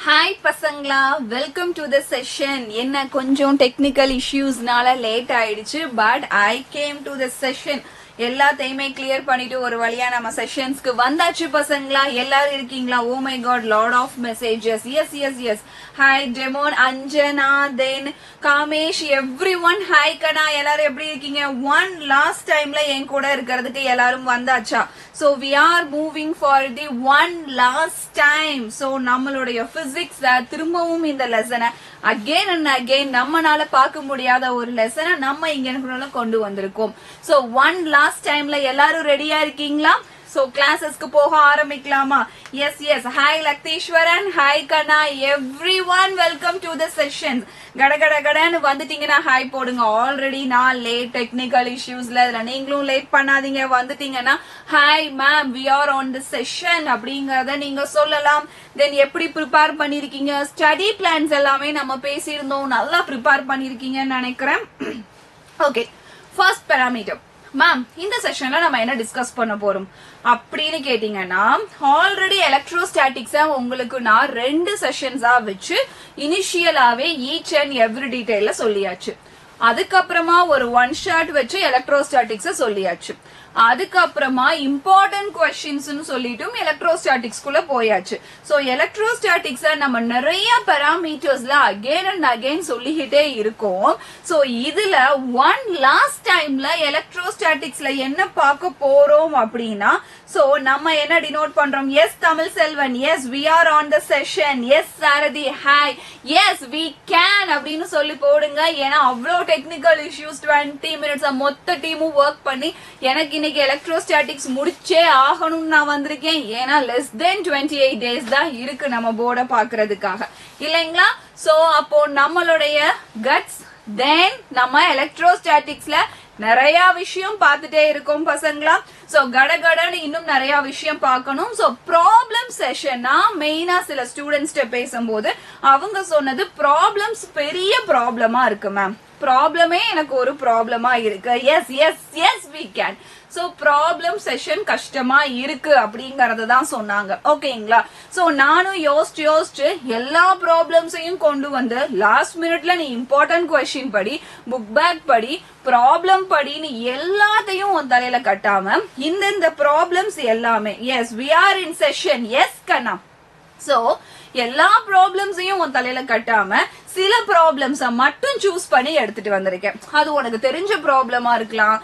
Hi Pasangla, welcome to the session. Enna konjam technical issues nala late aidichu, but I came to the session. எல்லாத்தையுமே clear பண்ணிட்டு ஒரு வழியா நம்ம செஷன்ஸ்க்கு வந்தாச்சு பசங்களா. எல்லாரும் இருக்கீங்களா? Oh my God, lot of messages. Yes hi டெமோன், Anjana, then Kamesh, every one hi கனா. எல்லாரும் எப்படி இருக்கீங்க? ஒன் லாஸ்ட் டைம்ல என் கூட இருக்கிறதுக்கு எல்லாரும் வந்தாச்சா? So we are moving for the one last time. So நம்மளுடைய பிசிக்ஸ் திரும்பவும் இந்த லெசனை again and again நம்மனால பார்க்க முடியாத ஒரு லெசனை நம்ம இங்க கொண்டு வந்திருக்கோம். So one last timeல எல்லாரும் ரெடியா இருக்கீங்களா? So classes-க்கு போக ஆரம்பிக்கலாமா? Yes. Hi Laktishwaran, hi Kana, everyone welcome to the sessions. கடன்னு வந்துட்டீங்கன்னா ஹாய் போடுங்க. ஆல்ரெடி நான் லேட் டெக்னிக்கல் இஷ்யூஸ்ல இதுல நீங்களும் லேட் பண்ணாதீங்க. வந்துட்டீங்கன்னா hi ma'am, we are on the session அப்படிங்கறத நீங்க சொல்லலாம். தென் எப்படி ப்ரிப்பேர் பண்ணிருக்கீங்க? ஸ்டடி பிளான்ஸ் எல்லாமே நம்ம பேசியிருந்தோம். நல்லா ப்ரிப்பேர் பண்ணிருக்கீங்கன்னு நினைக்கிறேன். ஓகே, ஃபர்ஸ்ட் பாராமீட்டர் மேம், இந்த செஷன்ல நம்ம என்ன டிஸ்கஸ் பண்ண போறோம் அப்படின்னு கேட்டீங்கன்னா, ஆல்ரெடி எலக்ட்ரோஸ்டாட்டிக்ஸா உங்களுக்கு நான் 2 செஷன்ஸா வச்சு இனிஷியலாவே ஈச் அண்ட் எவ்ரி டீடைல்ல சொல்லியாச்சு. அதுக்கப்புறமா ஒரு 1 ஷாட் வச்சு எலக்ட்ரோஸ்டாட்டிக்ஸ சொல்லியாச்சு. அதுக்கப்புறமா இம்பார்ட்டன்ட் கொஸ்டின்ஸ் சொல்லிட்டும் எலக்ட்ரோஸ்டாட்டிக்ஸ் குள்ள போயாச்சு. சோ எலக்ட்ரோஸ்டாட்டிக்ஸ நம்ம நிறைய பாராமீட்டர்ஸ்ல அகைன் அண்ட் அகைன் சொல்லிக்கிட்டே இருக்கோம். சோ இதுல ஒன் லாஸ்ட் டைம்ல எலக்ட்ரோஸ்டாட்டிக்ஸ்ல என்ன பார்க்க போறோம் அப்படின்னா, சோ நம்ம என்ன டினோட் பண்றோம்? Yes Tamil Selvan, yes we are on the session, yes Sarathi hi, yes we can அப்படின்னு சொல்லி போடுங்க. ஏன்னா அவ்வளோ டெக்னிக்கல் இஷ்யூஸ் 20 மினிட்ஸ் மொத்த டீமும் ஒர்க் பண்ணி எனக்கு இன்னைக்கு எலக்ட்ரோஸ்டாட்டிக்ஸ் முடிச்சே ஆகணும்னு நான் வந்திருக்கேன். ஏன்னா less than 28 days தான் இருக்கு நம்ம போர்டை பாக்குறதுக்காக, இல்லைங்களா? சோ அப்போ நம்மளுடைய கட்ஸ் தென் நம்ம எலக்ட்ரோஸ்டாட்டிக்ஸ்ல நிறைய விஷயம் பார்த்துட்டே இருக்கோம் பசங்களா. சோ கடன்னு இன்னும் நிறைய விஷயம் பார்க்கணும். சோ ப்ராப்ளம் செஷனா மெயினா சில ஸ்டூடெண்ட்ஸ்ட பேசும்போது அவங்க சொன்னது ப்ராப்ளம்ஸ் பெரிய ப்ராப்ளமா இருக்கு மேம். ப்ராப்ளமே எனக்கு ஒரு ப்ராப்ளமா இருக்கு. Yes we can. So problem session கஷ்டமா இருக்கு அப்படிங்கறத தான் சொன்னாங்க. ஓகேங்களா? சோ நானும் யோசிச்சு எல்லா ப்ராப்ளம்ஸையும் கொண்டு வந்து லாஸ்ட் மினிட்ல நீ இம்பார்ட்டன்ட் கொஸ்டின் படி, புக் பேக் படி, ப்ராப்ளம் படின்னு எல்லாத்தையும் உன் தலையில கட்டாம இந்த ப்ராப்ளம்ஸ் எல்லாமே yes we are in session. Yes கண்ணா. சோ எல்லா ப்ராப்ளம்ஸையும் உன் தலையில கட்டாம சில ப்ராப்ளம்ஸ மட்டும் சூஸ் பண்ணி எடுத்துட்டு வந்திருக்கேன். அது உனக்கு தெரிஞ்ச ப்ராப்ளமா இருக்கலாம்,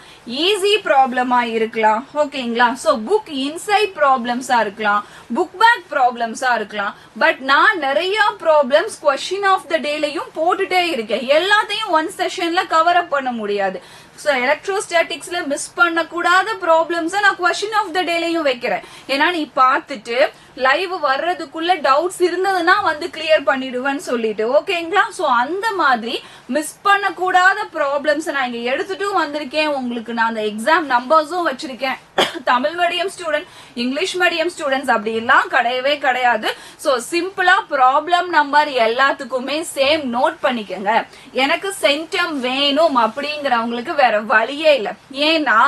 ஈஸி ப்ராப்ளமா இருக்கலாம். ஓகேங்களா? சோ புக் இன்சைட் ப்ராப்ளம்ஸா இருக்கலாம், புக் பேக் ப்ராப்ளம்ஸா இருக்கலாம். பட் நான் நிறைய ப்ராப்ளம்ஸ் கொஸ்டின் ஆஃப் த டேலையும் போட்டுட்டே இருக்கேன். எல்லாத்தையும் ஒன் செஷன்ல கவர் அப் பண்ண முடியாது. சோ எலக்ட்ரோஸ்டாட்டிக்ஸ்ல மிஸ் பண்ண கூடாத ப்ராப்ளம்ஸ் நான் கொஸ்டின் ஆஃப் த டேலையும் வைக்கிறேன். ஏன்னா நீ பார்த்துட்டு லைவ் வர்றதுக்குள்ள டவுட்ஸ் இருந்ததுன்னா வந்து கிளியர் பண்ணிடுவேன்னு சொல்லிட்டு. ஓகேங்களா? சோ அந்த மாதிரி மிஸ் பண்ண கூடாத ப்ராப்ளம்ஸ் நான் இங்க எடுத்துட்டும் வந்திருக்கேன். உங்களுக்கு நான் அந்த எக்ஸாம் நம்பர்ஸும் வச்சிருக்கேன். Tamil medium student, English medium students அப்படி எல்லாம் கிடையவே கிடையாது. சோ சிம்பிளா ப்ராப்ளம் நம்பர் எல்லாத்துக்குமே சேம் நோட் பண்ணிக்கங்க. எனக்கு சென்டம் வேணும் அப்படிங்கிறவங்களுக்கு வேற வழியே இல்ல. ஏன்னா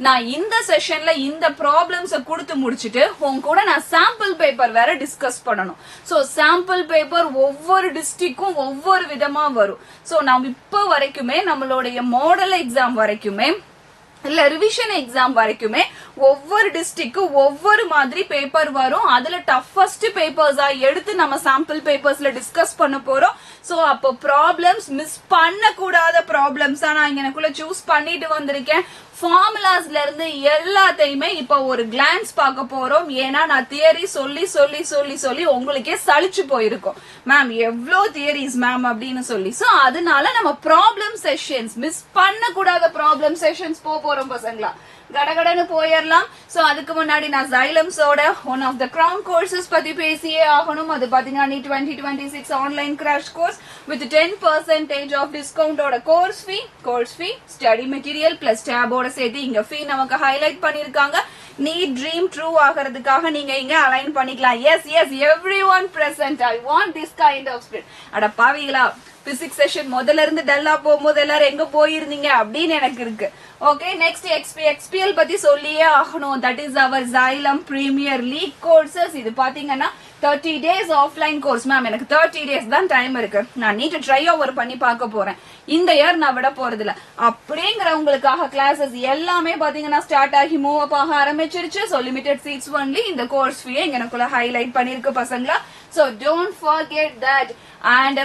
நான் இந்த செஷன்ல இந்த ப்ராப்ளம்ஸ கொடுத்து முடிச்சிட்டு உங்க கூட நான் சாம்பிள் பேப்பர் வேற டிஸ்கஸ் பண்ணணும். சோ சாம்பிள் பேப்பர் ஒவ்வொரு டிஸ்ட்ரிக்டும் ஒவ்வொரு விதமா வரும். சோ நம்ம இப்ப வரைக்குமே நம்மளுடைய மாடல் எக்ஸாம் வரைக்குமே இல்ல ரிவிஷன் எக்ஸாம் வரைக்குமே ஒவ்வொரு டிஸ்ட்ரிக்ட் ஒவ்வொரு மாதிரி பேப்பர் வரும். அதுல டஃபஸ்ட் பேப்பர்ஸா எடுத்து நம்ம சாம்பிள் பேப்பர்ஸ்ல டிஸ்கஸ் பண்ண போறோம். சோ அப்போ ப்ராப்ளம்ஸ் மிஸ் பண்ண கூடாத ப்ராப்ளம்ஸா நான் எனக்குள்ள சூஸ் பண்ணிட்டு வந்திருக்கேன். ஃபார்முலாஸ்ல இருந்து எல்லாத்தையுமே இப்ப ஒரு கிளான்ஸ் பார்க்க போறோம். ஏன்னா நான் தியரி சொல்லி உங்களுக்கே சலிச்சு போயிருக்கும். மேம் எவ்வளோ தியரிஸ் மேம் அப்படின்னு சொல்லி. சோ அதனால நம்ம ப்ராப்ளம் செஷன்ஸ் மிஸ் பண்ண கூடாத ப்ராப்ளம் செஷன்ஸ் போறோம் பசங்களா. கடன்னு போயிடலாம். சோ அதுக்கு முன்னாடி நான் Xylemஸோட one of the crown courses பத்தி பேசியே ஆகணும். அது பாத்தீங்கன்னா 2026 online crash course with 10% off டிஸ்கவுண்டோட course fee study material plus டேபோட சேர்த்து இங்க ஃபீ நமக்கு ஹைலைட் பண்ணிருக்காங்க. நீ ட்ரீம் ட்ரூ ஆகிறதுக்காக நீங்க இங்க அலைன் பண்ணிக்கலாம். Yes everyone present. I want this kind of spirit. அட பாவிகளா, பிசிக்ஸ் செஷன் முதல்ல இருந்து டல்லா போகும்போது எல்லாரும் எங்க போயிருந்தீங்க அப்படின்னு எனக்கு இருக்கு. ஓகே, நெக்ஸ்ட் XPL பத்தி சொல்லியே ஆகணும். That is our Xylem Premier League courses. இது பாத்தீங்கன்னா 30 days ஆஃப்லைன் கோர்ஸ். மேம் எனக்கு 30 days தான் டைம் இருக்கு, நான் நீட் ட்ரை ஓவர் பண்ணி பார்க்க போறேன், இந்த இயர் நான் விட போறது இல்ல அப்படிங்கிறவங்களுக்காக கிளாஸஸ் எல்லாமே பாத்தீங்கன்னா ஸ்டார்ட் ஆகி மூவ் அப் ஆக ஆரம்பிச்சிருச்சு. So limited seeds only. இந்த கோர்ஸ் ஃபீ எனக்குள்ள ஹைலைட் பண்ணிருக்கு பசங்களா. So don't forget that. And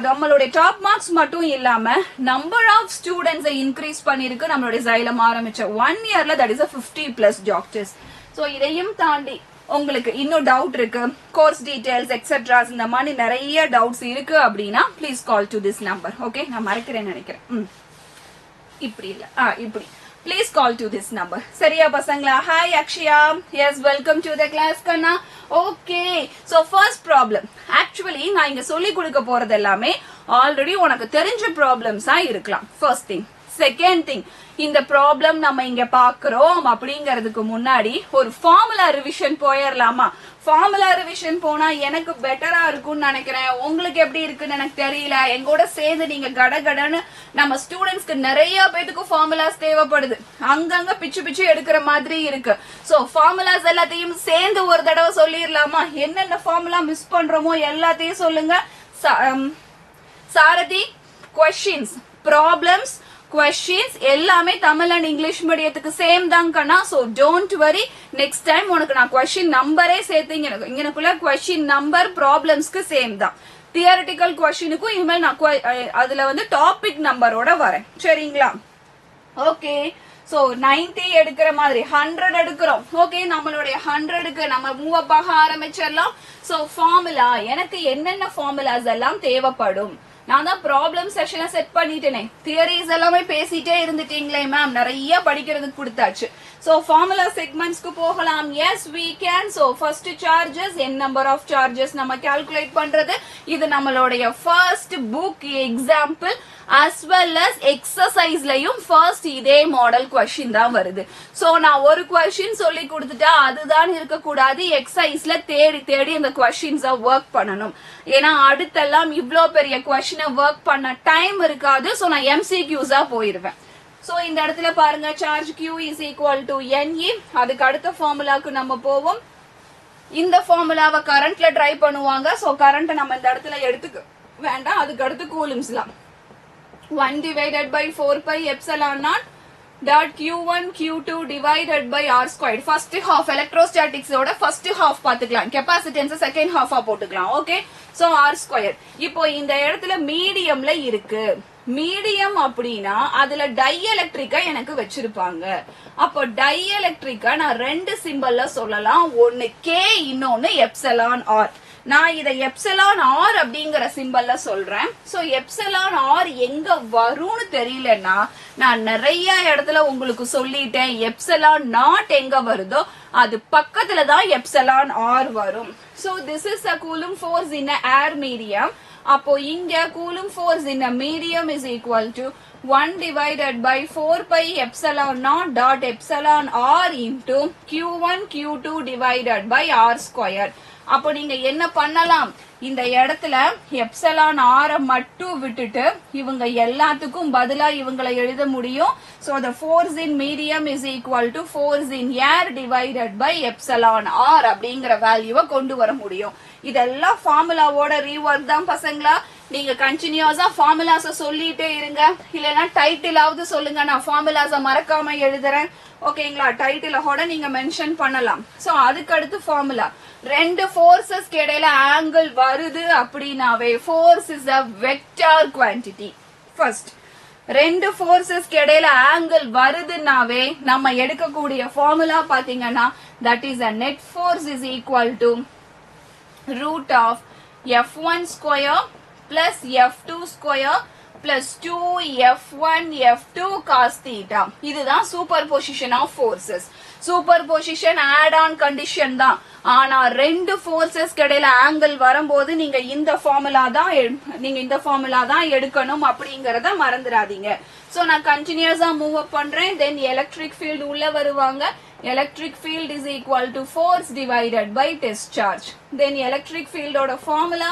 நம்மளுடைய டாப் மார்க்ஸ் மட்டும் இல்லாம நம்பர் ஆஃப் ஸ்டூடெண்ட்ஸை இன்க்ரீஸ் பண்ணிருக்கு நம்மளுடைய Xylem ஆரம்பிச்ச 1 yearல. That is 50+ doctors. சோ இதையும் தாண்டி உங்களுக்கு இன்னும் டவுட் இருக்கு, கோர்ஸ் டீடைல்ஸ் எக்ஸெட்ராஸ் இந்த மாதிரி நிறைய டவுட்ஸ் இருக்கு அப்படின்னா please call to this number. Okay, நான் மறக்கிறேன்னு நினைக்கிறேன். இப்படி இல்ல, இப்படி. Please call to this number. சரியா பசங்களா? Hi Akshaya. Yes, welcome to the class Kanna. Okay. So first problem. Actually நான் இங்க சொல்லி கொடுக்க போறது எல்லாமே ஆல்ரெடி உனக்கு தெரிஞ்ச ப்ராப்ளம்ஸா இருக்கலாம். First thing. Second thing, இந்த ப்ராப்ளம் நம்ம இங்க பாக்குறோம் அப்படிங்கிறதுக்கு முன்னாடி ஒரு ஃபார்முலா ரிவிஷன் போயிடலாமா? ஃபார்முலா ரிவிஷன் போனா எனக்கு பெட்டரா இருக்கும்னு நினைக்கிறேன். உங்களுக்கு எப்படி இருக்குன்னு எனக்கு தெரியல. எங்கூட சேர்ந்து நீங்க கடகடன்னு நம்ம ஸ்டூடெண்ட்ஸ்க்கு நிறைய பேத்துக்கு ஃபார்முலாஸ் தேவைப்படுது. அங்கங்க பிச்சு பிச்சு எடுக்கிற மாதிரி இருக்கு. சோ ஃபார்முலாஸ் எல்லாத்தையும் சேர்ந்து ஒரு தடவை சொல்லிடலாமா? என்னென்ன ஃபார்முலா மிஸ் பண்றோமோ எல்லாத்தையும் சொல்லுங்க. சாரதி, கொஸ்டின்ஸ், ப்ராப்ளம்ஸ், questions எல்லாமே தமிழ் அண்ட் இங்கிலீஷ் மீடியத்துக்கு சேம் தான் கண்ணா. So don't worry, next time உனக்கு நான் கொஸ்டின் நம்பரே சேர்த்து இங்கனக்குள்ள கொஸ்டின் நம்பர் ப்ராப்ளம்ஸ்க்கு சேம் தான். தியரிட்டிக்கல் கொஸ்டினுக்கும் இனிமேல் நான் அதுல வந்து டாபிக் நம்பரோட வரேன். சரிங்களா? ஓகே, சோ 90 எடுக்கிற மாதிரி 100 எடுக்கிறோம். ஓகே, நம்மளுடைய 100க்கு நம்ம மூவ் அப் ஆக ஆரம்பிச்சிடலாம். சோ ஃபார்முலா, எனக்கு என்னென்ன ஃபார்முலாஸ் எல்லாம் தேவைப்படும்? நான் தான் ப்ராப்ளம் செஷனை செட் பண்ணிட்டேனே, தியரிஸ் எல்லாமே பேசிட்டே இருந்துட்டீங்களே மேம், நிறைய படிக்கிறதுக்கு கொடுத்தாச்சு. சோ ஃபார்முலா செக்மெண்ட்ஸ்க்கு போகலாம். Yes we can. So first charges, n number of charges நம்ம கால்குலேட் பண்றது. இது நம்மளுடைய first book example as well as எக்ஸசைஸ்லயும் ஃபர்ஸ்ட் இதே மாடல் கொஸ்டின் தான் வருது. சோ நான் ஒரு கொஸ்டின் சொல்லி கொடுத்துட்டா அதுதான் இருக்கக்கூடாது, எக்ஸசைஸ்ல தேடி தேடி இந்த கொஸ்டின்ஸை ஒர்க் பண்ணணும். ஏன்னா அடுத்தெல்லாம் இவ்ளோ பெரிய கொஸ்டினை ஒர்க் பண்ண டைம் இருக்காது. சோ நான் MCQஸா போயிருவேன். சோ இந்த இடத்துல பாருங்க, charge Q is equal to NE. அதுக்கு அடுத்த ஃபார்முலாக்கு நம்ம போவோம். இந்த ஃபார்முலாவை கரண்ட்ல ட்ரை பண்ணுவாங்க. சோ கரண்ட் நம்ம இந்த இடத்துல எடுத்துக்க வேண்டாம். அதுக்கு அடுத்து கூலும்ஸ்ல 1 divided by 4 pi epsilon naught dot Q1 Q2 divided by R squared. First half electrostatics ஓட first half பாத்துக்கலாம், capacitance second half போட்டுக்கலாம். Okay, so R squared. இப்போ இந்த இடத்துல மீடியம்ல இருக்கு. மீடியம் அப்படின்னா அதுல டைஎலக்ட்ரிக்கா எனக்கு வச்சிருப்பாங்க. அப்போ டைஎலக்ட்ரிக்கா நான் ரெண்டு சிம்பல்ல சொல்லலாம், ஒன்னு K, இன்னொன்னு எப்சிலான் R. நான் இதை எப்சிலான் R அப்படிங்கிற சிம்பல்ல சொல்றேன். சோ எப்சிலான் R எங்க வரும்னு தெரியலன்னா நான் நிறைய இடத்துல உங்களுக்கு சொல்லிட்டேன், எப்சிலான் நாட் எங்க வருதோ அது பக்கத்துல தான் எப்சிலான் R வரும். So this is a coulomb force in a air medium. அப்போ இங்க coulomb force in a medium is equal to 1 divided by 4 pi epsilon naught dot epsilon R into Q1 Q2 divided by R squared. அப்போ நீங்க என்ன பண்ணலாம், இந்த இடத்துல epsilon R மட்டும் விட்டுட்டு இவங்க எல்லாத்துக்கும் பதிலா இவங்களை எழுத முடியும். So the force in medium is equal to force in air divided by epsilon R அப்படிங்கிற வேல்யூவை கொண்டு வர முடியும். இதெல்லாம் ஃபார்முலாவோட ரீவொர்க் தான் பசங்களா. நீங்க கண்டினியூஸா ஃபார்முலாஸ சொல்லிட்டே இருங்க, இல்லைன்னா டைட்டிலாவது சொல்லுங்க, நான் ஃபார்முலாஸ மறக்காம எழுதுறேன். ஓகேங்களா? டைட்டிலோட நீங்க மென்ஷன் பண்ணலாம். சோ அதுக்கு அடுத்து ஃபார்முலா, ரெண்டு ஃபோர்ஸஸ்க்கு இடையில ஆங்கிள் வருது அப்படின்னாவே force is a vector quantity. First ரெண்டு ஃபோர்ஸஸ்க்கு இடையில ஆங்கிள் வருதுன்னாவே நம்ம எடுக்கக்கூடிய ஃபார்முலா பாத்தீங்கன்னா that is a net force is equal to root of F1 square plus F2 square plus 2F1 F2 cos theta. இதுதான் superposition of forces. Superposition add on condition தான். ஆனா ரெண்டு ஃபோர்ஸஸ்க்கு இடையில ஆங்கிள் வரும்போது நீங்க இந்த ஃபார்முலா தான் எடுக்கணும் அப்படிங்கறத மறந்துடாதீங்க. சோ நான் கண்டினியூஸா மூவ் அப் பண்றேன். தென் எலக்ட்ரிக் ஃபீல்ட் உள்ள வருவாங்க. Electric field is equal to force divided by test charge. Then electric ஃபீல்டோட formula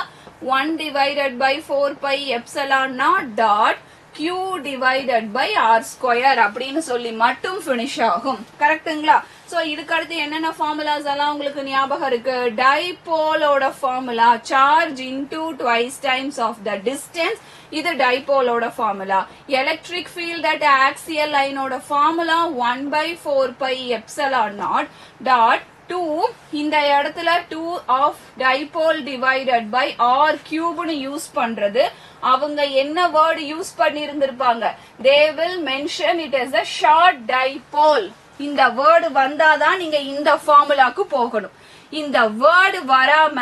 1 divided by 4 pi epsilon naught dot q divided by r square அப்படின்னு சொல்லி மட்டும் finish ஆகும். கரெக்ட்டுங்களா? So இதுக்கு அடுத்து என்னென்ன ஃபார்முலாஸ் எல்லாம் உங்களுக்கு ஞாபகம் இருக்கு? டைபோலோட formula charge into twice times of the distance. இது டைபோலோட formula. Electric field at axial லைனோட formula 1 by 4 pi epsilon naught dot 2 இந்த இடத்துல 2 of dipole divided by r cube னு யூஸ் பண்றது. அவங்க என்ன வேர்ட் யூஸ் பண்ணி இருந்திருப்பாங்க? They will mention it as a short dipole. இந்த வேர்டு வந்தாதான் நீங்க இந்த ஃபார்முலாக்கு போகணும். இந்த வேர்டு வராம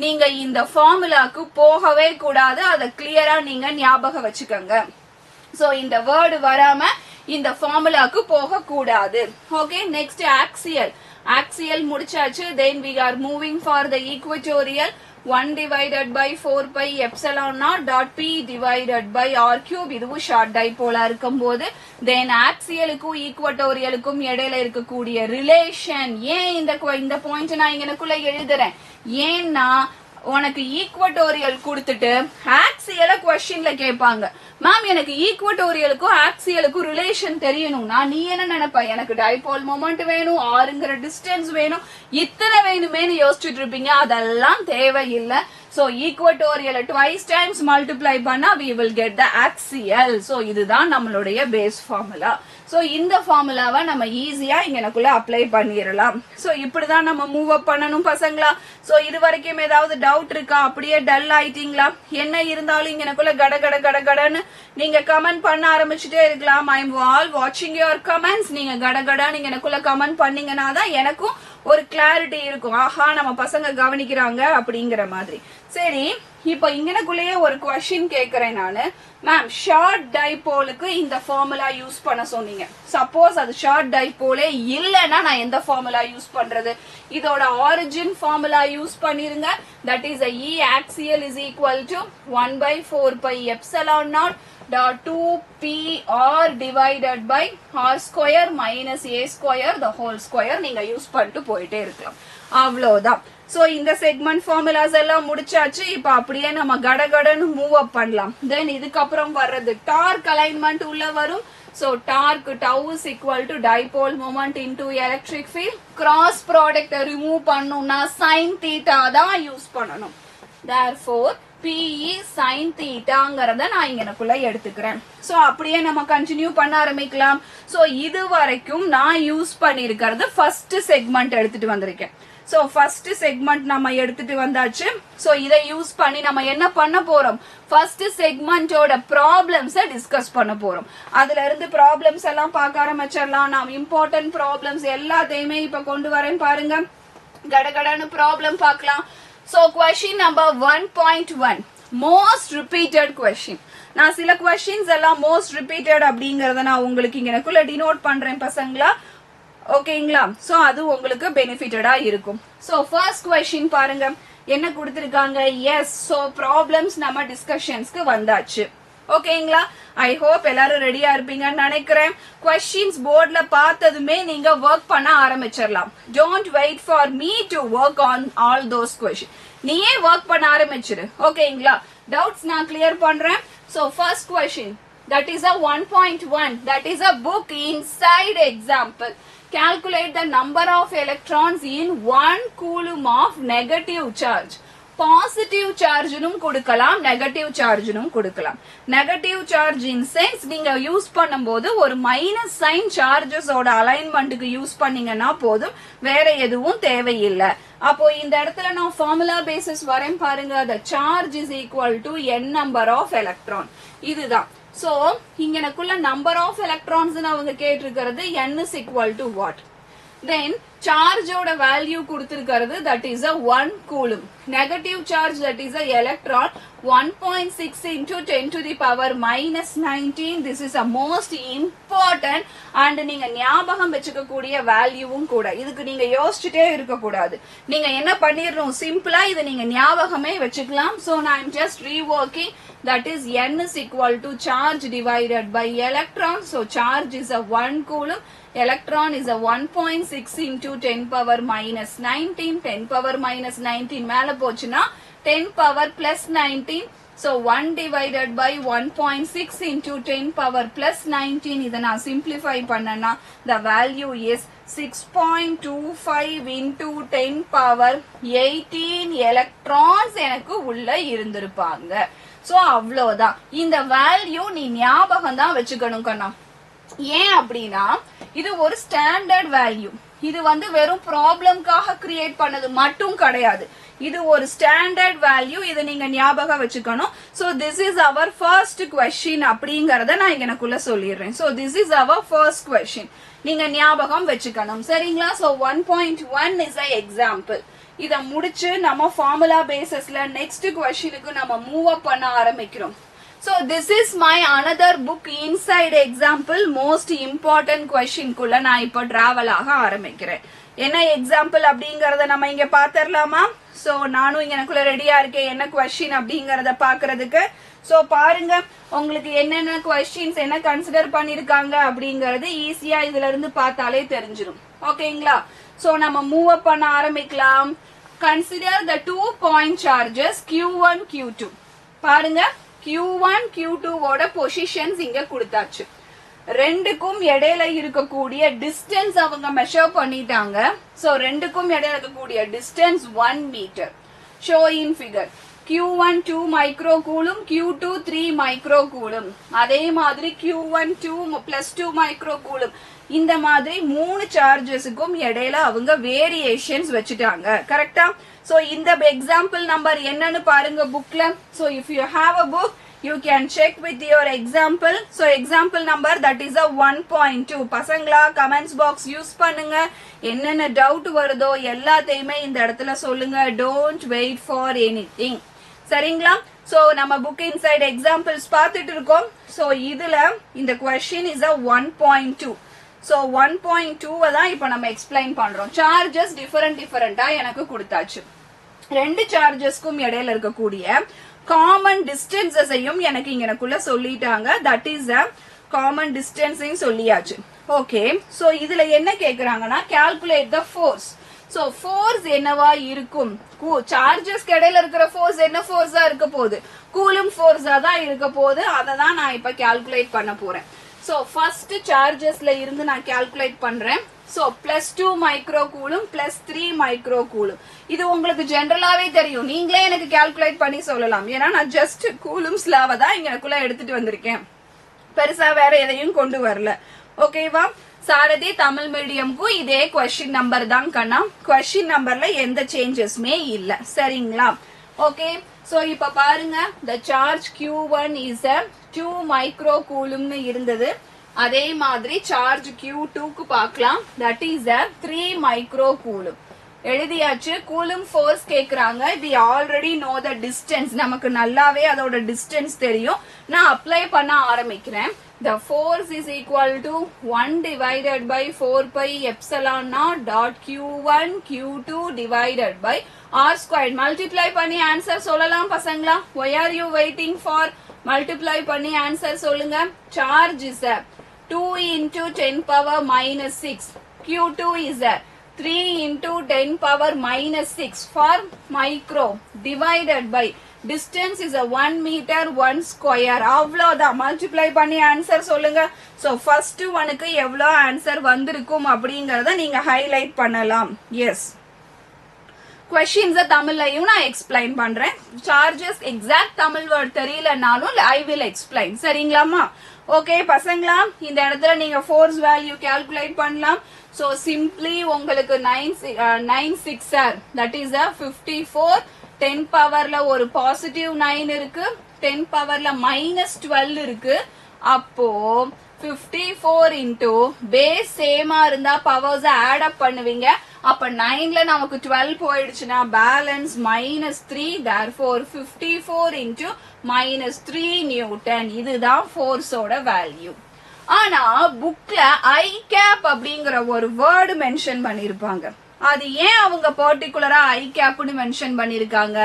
நீங்க இந்த ஃபார்முலாக்கு போகவே கூடாது. அதை கிளியரா நீங்க ஞாபகம் வச்சுக்கோங்க. சோ இந்த வேர்டு வராம இந்த ஃபார்முலாக்கு போக கூடாது. Okay, next axial. ஆக்சியல் முடிச்சாச்சு. Then we are moving for the equatorial. 1 divided by 4 pi epsilon naught dot p divided by r cube. இதுவும் ஷார்ட் டைபோலா இருக்கும்போது then ஆக்சியலுக்கும் ஈக்குவட்டோரியலுக்கும் இடையில இருக்கக்கூடிய ரிலேஷன். ஏன் இந்த பாயிண்ட் நான் இங்கனக்குள்ள எழுதுறேன்? ஏன்னா உனக்கு ஈக்குவட்டோரியல் கொடுத்துட்டு ஆக்சியல क्वेश्चनல கேட்பாங்க. மேம் எனக்கு ஈக்குவட்டோரியலுக்கும் ஆக்சியலுக்கும் ரிலேஷன் தெரியணும்னா நீ என்ன நினைப்ப? எனக்கு டைபோல் மொமெண்ட் வேணும், ஆறுங்கிற டிஸ்டன்ஸ் வேணும், இத்தனை வேணுமேனு யோசிச்சுட்டு இருப்பீங்க. அதெல்லாம் தேவையில்லை. So equatorial twice times multiply பண்ணா we will get the axial. So இதுதான் நம்மளுடைய base formula. So இந்த ஃபார்முலாவை நம்ம ஈஸியா இங்கனக்குள்ள அப்ளை பண்ணிரலாம். So இப்படிதான் நம்ம மூவ் அப் பண்ணனும் பசங்களா. So இது வரைக்கும் ஏதாவது டவுட் இருக்கா? அப்படியே டல் ஆயிட்டீங்களா? என்ன இருந்தாலும் இங்கனக்குள்ள கடன்னு நீங்க கமெண்ட் பண்ண ஆரம்பிச்சிட்டே இருக்கலாம். I am all watching your comments. நீங்க கடன்னு இங்கனக்குள்ள கமெண்ட் பண்ணீங்கனா தான் எனக்கும் ஒரு கிளாரிட்டி இருக்கும். ஆஹா நம்ம பசங்க கவனிக்கிறாங்க அப்படிங்கிற மாதிரி. சரி, இப்போ இங்கனக்குள்ளேயே ஒரு क्वेश्चन கேக்குறேன் நானு. மேம் ஷார்ட் டைபோலுக்கு இந்த ஃபார்முலா யூஸ் பண்ண சொன்னீங்க. சப்போஸ் அது ஷார்ட் டைபோலே இல்லனா நான் எந்த ஃபார்முலா யூஸ் பண்றது? இதோட ஆரிஜின் ஃபார்முலா யூஸ் பண்ணிருங்க. That is E axial is equal to 1 by 4 pi epsilon naught dot 2p r divided by r square minus a square the whole square. நீங்க use பண்ணிட்டு போயிட்டே இருக்கலாம். அவ்வளவுதான். சோ இந்த segment formulas எல்லாம் முடிச்சாச்சு. இப்ப அப்படியே நம்ம கடன்னு மூவ் அப் பண்ணலாம். தென் இதுக்கு அப்புறம் வர்றது டார்க் அலைன்மெண்ட் உள்ள வரும். So torque tau is equal to dipole moment into electric field. Cross product remove பண்ணனும்னா sin theta தான் யூஸ் பண்ணனும். Therefore PE sin thetaங்கறத நான் இங்கனக்குள்ள எடுத்துக்கிறேன். சோ அப்படியே நம்ம கண்டினியூ பண்ண ஆரம்பிக்கலாம். சோ இது வரைக்கும் நான் யூஸ் பண்ணிருக்கிறது ஃபர்ஸ்ட் செக்மெண்ட் எடுத்துட்டு வந்திருக்கேன். சோ ஃபர்ஸ்ட் செக்மெண்ட் நம்ம எடுத்துட்டு வந்தாச்சு. சோ இதை யூஸ் பண்ணி நம்ம என்ன பண்ண போறோம்? ஃபர்ஸ்ட் செக்மெண்டோட ப்ராப்ளம்ஸ் டிஸ்கஸ் பண்ண போறோம். அதுல இருந்து ப்ராப்ளம்ஸ் எல்லாம் பார்க்க ஆரம்பிச்சிடலாம். நான் இம்பார்ட்டன்ட் ப்ராப்ளம்ஸ் எல்லாத்தையுமே இப்ப கொண்டு வரேன் பாருங்க. கடன்னு ப்ராப்ளம் பார்க்கலாம். So question number 1.1 most repeated question. நான் சில questions எல்லாம் most repeated அப்படிங்கறத நான் உங்களுக்கு இங்கனக்குள்ள டினோட் பண்றேன் பசங்களா. ஓகேங்களா? சோ அது உங்களுக்கு பெனிஃபிட்டடா இருக்கும். சோ ஃபர்ஸ்ட் क्वेश्चन பாருங்க. என்ன கொடுத்திருக்காங்க? எஸ். சோ ப்ராப்ளம்ஸ் நம்ம டிஸ்கஷன்ஸ்க்கு வந்தாச்சு. ஓகேங்களா? ஐ ஹோப் எல்லாரும் ரெடியா இருப்பீங்கன்னு நினைக்கிறேன். क्वेश्चंस போர்ட்ல பார்த்ததுமே நீங்க வர்க் பண்ண ஆரம்பிச்சிரலாம். Don't wait for me to work on all those questions. நீயே வர்க் பண்ண ஆரம்பிச்சிரு. ஓகேங்களா? டவுட்ஸ் நான் கிளியர் பண்றேன். So first question, that is a 1.1, that is a book inside example. Calculate the number of electrons in 1 coulomb of negative charge. Positive சார்ஜ்னும் கொடுக்கலாம், negative சார்ஜ்னும் கொடுக்கலாம். Negative charge in sense நீங்க use பண்ணும்போது ஒரு minus sign சார்ஜஸோட அலைன்மெண்ட்டுக்கு use பண்ணீங்கன்னா போதும், வேற எதுவும் தேவையில்லை. அப்போ இந்த இடத்துல நான் ஃபார்முலா பேசிஸ் வரேன் பாருங்க. the charge is equal to n number of electron. இதுதான். சோ இங்கனக்குள்ள நம்பர் ஆஃப் எலக்ட்ரான்ஸ் அவங்க கேட்டிருக்கிறது n is equal to what? Then charge oda value கொடுத்திருக்கிறது that is a 1 coulomb. Negative charge that is a electron 1.6 into 10 to the power minus 19. This is a most important and நீங்க ஞாபகம் வச்சுக்க கூடிய வேல்யூவும் கூட. இதுக்கு நீங்க யோசிச்சுட்டே இருக்க கூடாது. நீங்க என்ன பண்ணிரணும்? சிம்பிளா இத நீங்க ஞாபகமே வச்சுக்கலாம். So I am just reworking. That is n is equal to charge divided by electron. So charge is a 1 coulomb. Electron is a 1.6 into 10 power minus 19, 10 power minus 19 மேல போச்சுன்னா 10 power plus 19. So 1 divided by 1.6 into 10 power plus 19. இதை நான் simplify பண்ணனா the value is 6.25 into 10 power 18 electrons எனக்கு உள்ள இருந்திருப்பாங்க. So அவ்வளவுதான். இந்த வேல்யூ நீ ஞாபகம் தான் வச்சுக்கணும் கண்ணா. ஏன் அப்படின்னா இது ஒரு ஸ்டாண்டர்ட் வேல்யூ. இது வந்து வெறும் ப்ராப்ளம்காக கிரியேட் பண்ணது மட்டும் கிடையாது. இது ஒரு ஸ்டாண்டர்ட் வேல்யூ. இதை நீங்க ஞாபகம் வச்சுக்கணும். So this is our first question அப்படிங்கறத நான் எனக்குள்ள சொல்லிடுறேன். So this is our first question. நீங்க ஞாபகம் வச்சுக்கணும். சரிங்களா? So 1.1 is an example. இத முடிச்சு நம்ம ஃபார்முலா பேசிஸ்ல நெக்ஸ்ட் क्वेश्चनக்கு நம்ம மூவ் அப் பண்ண ஆரம்பிக்கிறோம். So this is my another book inside example most important question குள்ள நான் இப்ப டிராவல் ஆக ஆரம்பிக்கிறேன். என்ன எக்ஸாம்பிள் அப்படிங்கறத நம்ம இங்க பாத்தறலாமா? சோ நானும் எனக்குள்ள ரெடியா இருக்கேன் என்ன क्वेश्चन அப்படிங்கறத பாக்குறதுக்கு. சோ பாருங்க உங்களுக்கு என்னென்ன क्वेश्चंस என்ன கன்சிடர் பண்ணிருக்காங்க அப்படிங்கறது ஈஸியா இதுல இருந்து பார்த்தாலே தெரிஞ்சிரும். ஓகேங்களா? சோ நம்ம மூவ் அப் பண்ண ஆரம்பிக்கலாம். Consider the 2 point charges Q1 Q2. பாருங்க Q1 Q2 ஓட பொசிஷன்ஸ் இங்க கொடுத்தாச்சு. ரெண்டுக்கும் இடையில இருக்கக்கூடிய டிஸ்டன்ஸ் அவங்க மெஷர் பண்ணிட்டாங்க. சோ ரெண்டுக்கும் இடையில இருக்கக்கூடிய distance 1 metre. Show in figure. Q1 2 micro coulomb, Q2 3 micro coulomb. அதே மாதிரி Q1 2 plus 2 மைக்ரோ கூலும். இந்த மாதிரி மூணு சார்ஜஸுக்கும் இடையில அவங்க வேரியேஷன்ஸ் வச்சுட்டாங்க. கரெக்டா? சோ இந்த எக்ஸாம்பிள் நம்பர் என்னன்னு பாருங்க புக்ல. So if you have a book you can check with your example. So example number that is a 1.2. பசங்களா கமெண்ட்ஸ் பாக்ஸ் யூஸ் பண்ணுங்க. என்னென்ன டவுட் வருதோ எல்லாத்தையுமே இந்த இடத்துல சொல்லுங்க. Don't wait for anything. சரிங்களா? So நம்ம புக் இன்சைட் எக்ஸாம்பிள்ஸ் பார்த்துட்டு இருக்கோம். So இதுல இந்த question is a 1.2. So 1.2 தான் இப்ப நம்ம எக்ஸ்பிளைன் பண்றோம். சார்ஜஸ் டிஃபரண்டா எனக்கு கொடுத்தாச்சு. ரெண்டு சார்ஜஸ்க்கும் இடையில இருக்கக்கூடிய காமன் டிஸ்டன்ஸையும் எனக்கு இங்கனக்குள்ள சொல்லிட்டாங்க. தட் இஸ் a காமன் டிஸ்டன்ஸையும் சொல்லியாச்சு. ஓகே. சோ இதுல என்ன கேக்குறாங்கன்னா calculate the force. So force என்னவா இருக்கும்? சார்ஜஸ் இடையில இருக்கிற ஃபோர்ஸ் என்ன ஃபோர்ஸா இருக்க போகுது? கூலும் ஃபோர்ஸா தான் இருக்க போகுது. அதை தான் நான் இப்ப கால்குலேட் பண்ண போறேன். சோ ஃபர்ஸ்ட் சார்ஜஸ்ல இருந்து நான் கால்குலேட் பண்றேன். So +2 micro coulomb +3 micro coulomb. இது உங்களுக்கு ஜெனரலாவே தெரியும். நீங்களே எனக்கு கால்குலேட் பண்ணி சொல்லலாம். ஏன்னா நான் ஜஸ்ட் கூலும்ஸ் லாவை தான் இங்கக்குள்ள எடுத்துட்டு வந்திருக்கேன். பெருசா வேற எதையும் கொண்டு வரல. ஓகேவா? சாரதி தமிழ் மீடியம்க்கு இதே கொஸ்டின் நம்பர் தான் கண்ணா. கொஸ்டின் நம்பர்ல எந்த சேஞ்சஸ்மே இல்ல. சரிங்களா? ஓகே. சோ இப்ப பாருங்க the charge Q1 is a 2 micro கூலும்னு இருந்தது. அதே மாதிரி சார்ஜ் Q2 க்கு பார்க்கலாம். that is a 3 micro coulomb. எழுதியாச்சு. கூலும் ஃபோர்ஸ் கேக்குறாங்க. we already know the distance. நமக்கு நல்லாவே அதோட டிஸ்டன்ஸ் தெரியும். நான் அப்ளை பண்ண ஆரம்பிக்கிறேன். the force is equal to 1 divided by 4 pi epsilon naught dot Q1 Q2 divided by R squared. multiply பண்ணி ஆன்சர் சொல்லலாம் பசங்களா? why are you waiting for? multiply பண்ணி ஆன்சர் சொல்லுங்க. charge is a 2 into 10 power minus 6. Q2 is a 3 into 10 power minus 6 for micro divided by distance is a 1 meter 1 square. அவ்வளவுதான். multiply பண்ணி answer சொல்லுங்க. so first ஒனுக்கு எவ்வளவு answer வந்திருக்கும் அப்படிங்கறத நீங்க ஹைலைட் பண்ணலாம். எஸ். questions தமிழ்லையும் நான் எக்ஸ்பிளைன் பண்றேன். சார்ஜஸ் எக்ஸாக்ட் தமிழ் வேர்ட் தெரியலனாலும் I will explain. சரிங்களாமா? ஓகே பசங்களா, இந்த இடத்துல நீங்க ஃபோர்ஸ் வேல்யூ கால்குலேட் பண்ணலாம். சோ சிம்பிளி உங்களுக்கு 9 6 that is a 54. 10 பவர்ல ஒரு பாசிட்டிவ் 9 இருக்கு, 10 பவர்ல -12 இருக்கு. அப்போ 54 into பேஸ் சேமா இருந்தா பவர்ஸ் ஆட் அப் பண்ணுவீங்க. அப்ப 9ல நமக்கு 12 போயிடுச்சுன்னா பேலன்ஸ் -3. therefore 54 into -3 Newton. இதுதான் ஃபோர்ஸோட வேல்யூ. ஆனா புக்ல ஐ கேப் அப்படிங்கிற ஒரு வேர்டு மென்ஷன் பண்ணிருப்பாங்க. அது ஏன் அவங்க பர்டிகுலரா ஐ கேப்னு மென்ஷன் பண்ணிருக்காங்க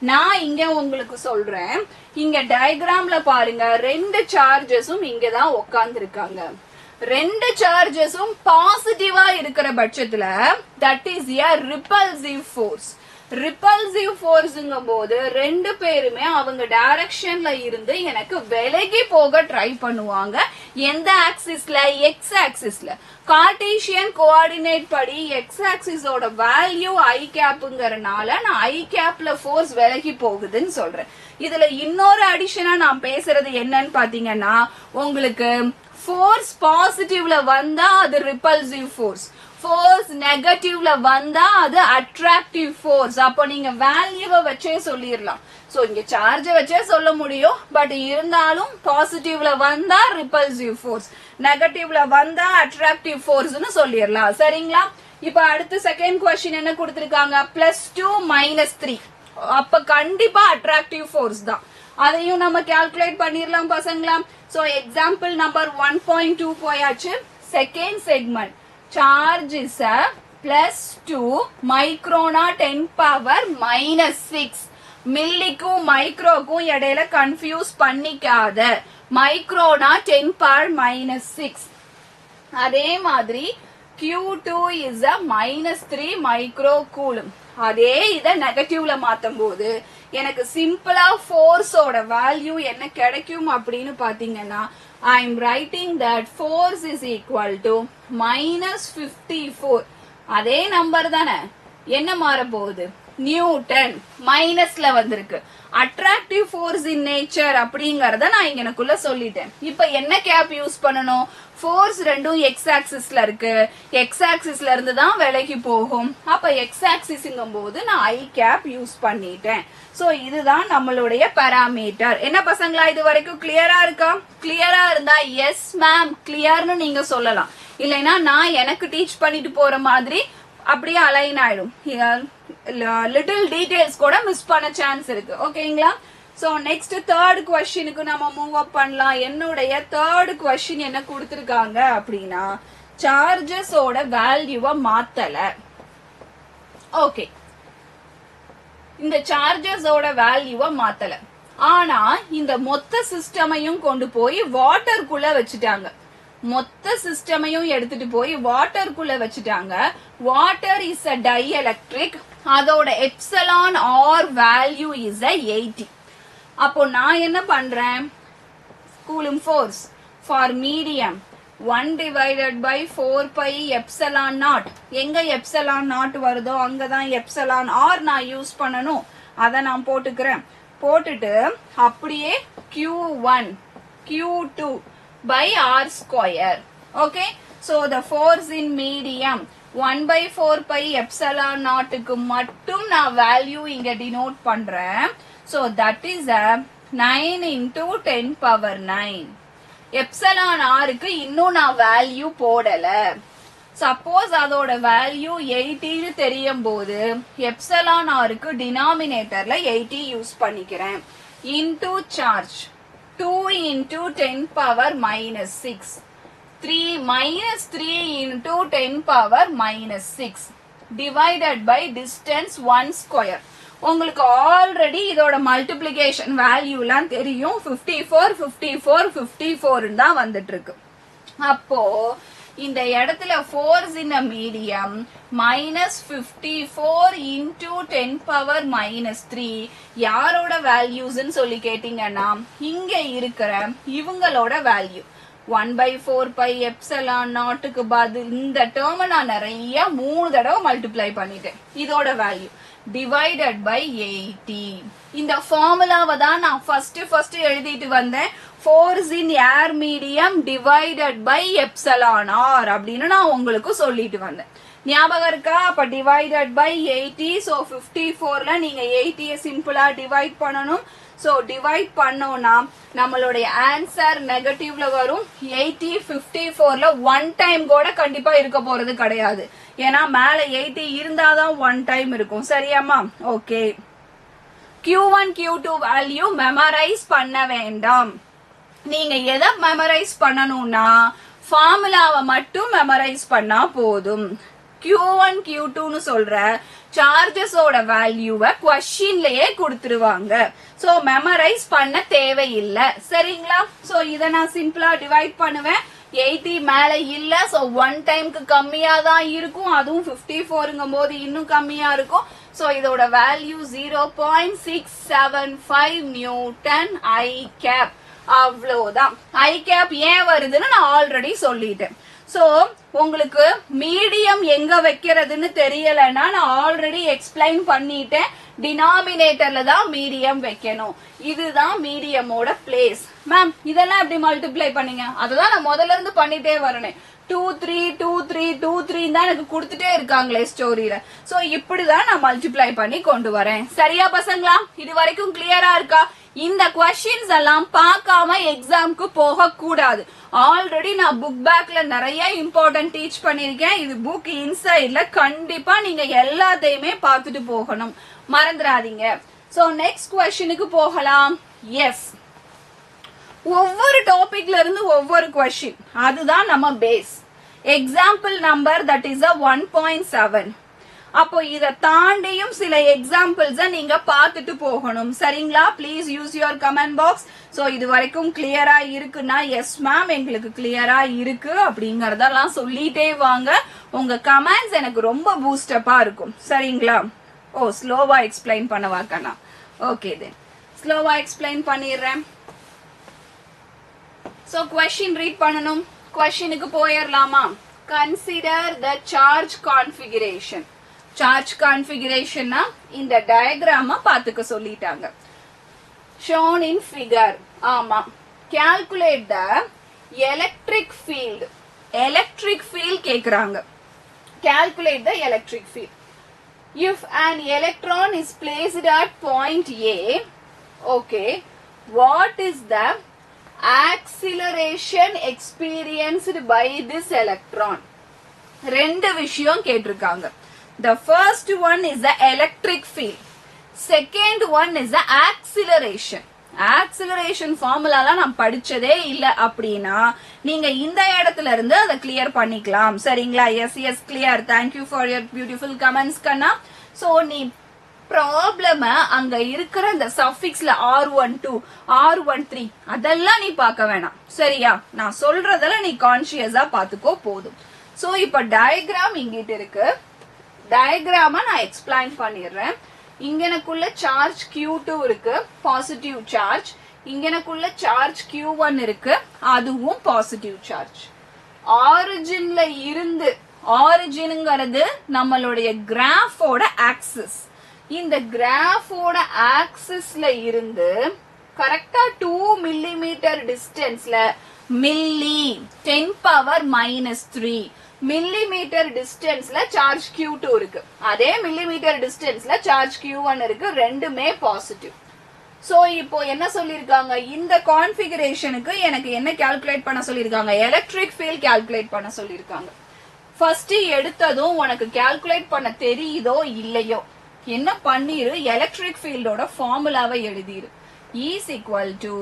நான் இங்க உங்களுக்கு சொல்றேன். இங்க டயக்ராம்ல பாருங்க, ரெண்டு சார்ஜஸும் இங்கதான் உட்கார்ந்து இருக்காங்க. ரெண்டு சார்ஜஸும் பாசிட்டிவா இருக்கிற பட்சத்துல that is a repulsive force. Repulsive ஃபோர்ஸ்ங்கும் போது ரெண்டு பேருமே அவங்க டைரக்ஷன்ல இருந்து எனக்கு விலகி போக ட்ரை பண்ணுவாங்க. எந்த ஆக்சிஸ்ல? எக்ஸ் ஆக்சிஸ்ல. கார்டீசியன் கோஆர்டினேட் படி எக்ஸ் ஆக்சிஸோட வேல்யூ ஐ கேப்ங்கறனால நான் ஐ கேப்ல ஃபோர்ஸ் விலகி போகுதுன்னு சொல்றேன். இதுல இன்னொரு அடிஷனா நான் பேசுறது என்னன்னு பாத்தீங்கன்னா, உங்களுக்கு ஃபோர்ஸ் பாசிட்டிவ்ல வந்தா அது ரிப்பல்சிவ் ஃபோர்ஸ், ஃபோர்ஸ் நெகட்டிவ்ல வந்தா அது அட்ராக்டிவ் ஃபோர்ஸ். அப்போ நீங்க வேல்யூவை வச்சே சொல்லிடலாம். சோ இங்க சார்ஜ் வச்சே சொல்ல முடியும், பட் இருந்தாலும் பாசிட்டிவ்ல வந்தா ரிப்பல்சிவ் ஃபோர்ஸ், நெகட்டிவ்ல வந்தா அட்ராக்டிவ் ஃபோர்ஸ்னு சொல்லிடலாம். சரிங்களா? இப்ப அடுத்து செகண்ட் क्वेश्चन என்ன கொடுத்திருக்காங்க? +2 -3. அப்ப கண்டிப்பா அட்ராக்டிவ் ஃபோர்ஸ் தான். அதையும் நம்ம கால்குலேட் பண்ணிரலாம் பசங்களா. சோ எக்ஸாம்பிள் நம்பர் 1.2 போயாச்சு. Second segment charge is a +2 microna 10⁻⁻6. மில்லிக்கும் மைக்ரோக்கும் இடையில கன்ஃபியூஸ் பண்ணிக்காத. மைக்ரோனா 10⁻⁻6. அதே மாதிரி Q2 is a -3 micro coulomb. அதே இத நெகட்டிவ்ல மாத்தும் போது எனக்கு சிம்பிளா ஃபோர்ஸோட வேல்யூ என்ன கிடைக்கும் அப்படின்னு பாத்தீங்கன்னா, I am writing that force is equal to -54. அதே நம்பர் தானே, என்ன மாற போகுது? நியூட்டன். மைனஸ்ல வந்திருக்கு. அட்ராக்டிவ் ஃபோர்ஸ் இன் நேச்சர் அப்படிங்கறத நான் இங்கனக்குள்ள சொல்லிட்டேன். இப்ப என்ன கேப் யூஸ் பண்ணணும்? ஃபோர்ஸ் ரெண்டும் எக்ஸ் ஆக்சிஸ்ல இருக்கு, எக்ஸ் ஆக்சிஸ்ல இருந்து தான் விலகி போகும். அப்ப எக்ஸ் ஆக்சிஸ்ங்கும் போது நான் ஐ கேப் யூஸ் பண்ணிட்டேன். சோ இதுதான் நம்மளுடைய பாராமீட்டர். என்ன பசங்களா, இது வரைக்கும் கிளியரா இருக்கா? கிளியரா இருந்தா எஸ் மேம் கிளியர்னு நீங்க சொல்லலாம். இல்லைன்னா நான் எனக்கு டீச் பண்ணிட்டு போற மாதிரி அப்படியே அலைன் ஆயிடும். லிட்டில் டீடைல்ஸ் கூட மிஸ் பண்ண சான்ஸ் இருக்கு. ஓகேங்களா? சோ நெக்ஸ்ட் தேர்ட் क्वेश्चनக்கு நம்ம மூவ் அப் பண்ணலாம். என்னுடைய தேர்ட் क्वेश्चन என்ன கொடுத்திருக்காங்க அப்படின்னா, சார்ஜஸோட வேல்யூவை மாத்தல. ஓகே, இந்த சார்ஜஸோட வேல்யூவை மாத்தல, ஆனா இந்த மொத்த சிஸ்டமையும் கொண்டு போய் வாட்டருக்குள்ள வச்சுட்டாங்க. மொத்த சிஸ்டமையும் எடுத்துட்டு போய் வாட்டருக்குள்ள வச்சுட்டாங்க. Water is a dielectric. அதோட epsilon r value is a 80. அப்போ நான் என்ன பண்றேன்? Coulomb force for medium 1/4πε0. எங்க எப்சிலான் நாட் வருதோ அங்கதான் எப்சிலான் ஆர் நான் யூஸ் பண்ணணும். அத நான் போட்டுக்கிறேன். போட்டுட்டு அப்படியே Q1 Q2 by r square. Okay, so the force in medium 1/4πε0 க்கு மட்டும் நான் வேல்யூ இங்க டினோட் பண்றேன். So that is a 9 × 10⁻⁹. Epsilon ஆருக்கு இன்னும் நான் வேல்யூ போடல. சப்போஸ் அதோட வேல்யூ 80 தெரியும் போது எப்சிலான் ஆருக்கு டினாமினேட்டர்ல 80 யூஸ் பண்ணிக்கிறேன். Into charge 2 × 10⁻⁻6. 3 × 10⁻⁻6 divided by distance 1 square. உங்களுக்கு ஆல்ரெடி இதோட மல்டிப்ளிகேஷன் வேல்யூலாம் தெரியும். 54 54 54 தான் வந்துட்டு இருக்கு. அப்போ இந்த இடத்துல ஃபோர்ஸ் இன் மீடியம் -54 × 10⁻⁻3 யாரோட வேல்யூஸ்ன்னு சொல்லி கேட்டீங்கன்னா, இங்க இருக்கிற இவங்களோட வேல்யூ 1/4πε0க்கு பதில் இந்த டேர்ம் நான் நிறைய 3 தடவை மல்டிப்ளை பண்ணிட்டேன். இதோட வேல்யூ டிவைடட் பை 80. இந்த ஃபார்முலாவை தான் நான் ஃபர்ஸ்ட் எழுதிட்டு வந்தேன். Force in air medium divided by epsilon r அப்படின்னு நான் உங்களுக்கு சொல்லிட்டு வந்தேன். ஞாபகம் இருக்கா? அப்ப டிவைடட் பை 80. சோ 54ல நீங்க 80 சிம்பிளா டிவைட் பண்ணணும். சோ டிவைட் பண்ணோம்னா நம்மளுடைய ஆன்சர் நெகட்டிவ்ல வரும். 80 54ல 1 டைம் கூட கண்டிப்பா இருக்க போறது கிடையாது. ஏன்னா மேல 80 இருந்தாதான் 1 டைம் இருக்கும். சரியாமா? Okay, Q1 Q2 value memorise பண்ண வேண்டாம். நீங்க எதை மெமரைஸ் பண்ணணும்னா ஃபார்முலாவை மட்டும் மெமரைஸ் பண்ணா போதும். Q1 Q2னு சொல்ற சார்ஜஸோட வேல்யூவை क्वेश्चनலயே கொடுத்துருவாங்க. சோ மெமரைஸ் பண்ண தேவையில்லை. சரிங்களா? சோ இத நான் சிம்பிளா டிவைட் பண்ணுவேன். 80 மேல இல்ல. சோ 1 டைம்க்கு கம்மியா தான் இருக்கும். அதுவும் 54ங்கும் போது இன்னும் கம்மியா இருக்கும். சோ இதோட வேல்யூ 0.675 நியூட்டன் ஐ கேப். அவ்வளவுதான். ஐ கேப் ஏன் வருதுன்னு நான் ஆல்ரெடி சொல்லிட்டேன். சோ உங்களுக்கு மீடியம் எங்க வைக்கிறதுன்னு தெரியலன்னா நான் ஆல்ரெடி எக்ஸ்பிளைன் பண்ணிட்டேன். டினாமினேட்டர்ல தான் மீடியம் வைக்கணும். இதுதான் மீடியமோட பிளேஸ். மேம் இதெல்லாம் எப்படி மல்டிப்ளை பண்ணீங்க? அததான் நான் முதல்ல இருந்து பண்ணிட்டே வரணும். 2 3 2 3 2 3 தான் எனக்கு கொடுத்துட்டே இருக்காங்களே ஸ்டோரியில. சோ இப்படிதான் நான் மல்டிப்ளை பண்ணி கொண்டு வரேன். சரியா பசங்களா? இது வரைக்கும் கிளியரா இருக்கா? இந்த கொஸ்டின்ஸ் எல்லாம் பார்க்காம எக்ஸாம்க்கு போக கூடாது. ஆல்ரெடி நான் புக் பேக்ல நிறைய இம்பார்ட்டன்ட் டீச் பண்ணிருக்கேன். இது புக் இன்சைட்ல கண்டிப்பா நீங்க எல்லாத்தையுமே பார்த்துட்டு போகணும். மறந்துடாதீங்க. சோ நெக்ஸ்ட் கொஸ்டினுக்கு போகலாம். எஸ், ஒவ்வொரு டாபிக்ல இருந்து ஒவ்வொரு கொஸ்டின், அதுதான் நம்ம base. Example number that is 1.7. அப்போ இத தாண்டியும் சில எக்ஸாம்பிள்ஸ் நீங்க பார்த்துட்டு போகணும். சரிங்களா? Please use your comment box. So இது வரைக்கும் கிளியரா இருக்குன்னா எஸ் மேம் எங்களுக்கு கிளியரா இருக்கு அப்படிங்கறதெல்லாம் சொல்லிட்டே வாங்க. உங்க கமெண்ட்ஸ் எனக்கு ரொம்ப பூஸ்டப்பா இருக்கும். சரிங்களா? ஓ, ஸ்லோவா எக்ஸ்பிளைன் பண்ணவா கண்ணா? ஓகே தென் ஸ்லோவா எக்ஸ்பிளைன் பண்ணிடுறேன். சோ கொஸ்டின் ரீட் பண்ணணும். கொஸ்டினுக்கு போயிடலாமா? Consider the charge configuration. Charge கான்ஃபிகரேஷன்னா இந்த டயக்ராம பாத்துக்க சொல்லிட்டாங்க. shown in figure. ஆமா, calculate the electric field. electric field கேக்குறாங்க. calculate the electric field. If an electron is placed at point A, okay, what is the acceleration experienced by this electron? ரெண்டு விஷயம் கேட்டிருக்காங்க. The first one is the electric field. Second one is the acceleration. Acceleration formula நான் படிச்சதே இல்ல அப்படின்னா நீங்க இந்த இடத்துல இருந்து அதை கிளியர் பண்ணிக்கலாம். சரிங்களா? Yes yes clear. Thank you for your beautiful comments கண்ணா. சோ நீ ப்ராப்ளம அங்க இருக்கிற இந்த சஃபிக்ஸ்ல R12 R13 அதெல்லாம் நீ பார்க்க வேணாம். சரியா? நான் சொல்றதெல்லாம் நீ கான்சியஸா பாத்துக்கோ போதும். சோ இப்ப டயக்ராம் இங்கிட்டு இருக்கு. டயக்ராம நான் எக்ஸ்பிளைன் பண்ணிடுறேன். இங்கனக்குள்ள சார்ஜ் Q2 இருக்கு, பாசிட்டிவ் சார்ஜ். இங்கனக்குள்ள சார்ஜ் Q1 இருக்கு, அதுவும் பாசிட்டிவ் சார்ஜ். ஆரிஜின்ல இருந்து, ஆரிஜின்ங்கிறது நம்மளுடைய கிராஃபோட ஆக்சிஸ். இந்த கிராஃபோட ஆக்சிஸ்ல இருந்து கரெக்டா 2 மில்லிமீட்டர் டிஸ்டன்ஸ்ல மில்லி 10⁻³ மில்லிமீட்டர் டிஸ்டன்ஸ்ல சார்ஜ் Q2 இருக்கு. அதே மில்லிமீட்டர் டிஸ்டன்ஸ்ல சார்ஜ் Q1 இருக்கு. ரெண்டுமே பாசிட்டிவ். சோ இப்போ என்ன சொல்லிருக்காங்க? இந்த கான்ஃபிகரேஷனுக்கு எனக்கு என்ன கால்குலேட் பண்ண சொல்லிருக்காங்க? எலக்ட்ரிக் ஃபீல்ட் கால்குலேட் பண்ண சொல்லிருக்காங்க. ஃபர்ஸ்ட் எடுத்ததும் உனக்கு கால்குலேட் பண்ண தெரியுதோ இல்லையோ என்ன பண்ணிரு? எலக்ட்ரிக் ஃபீல்டோட ஃபார்முலாவை எழுதிரு. Is equal to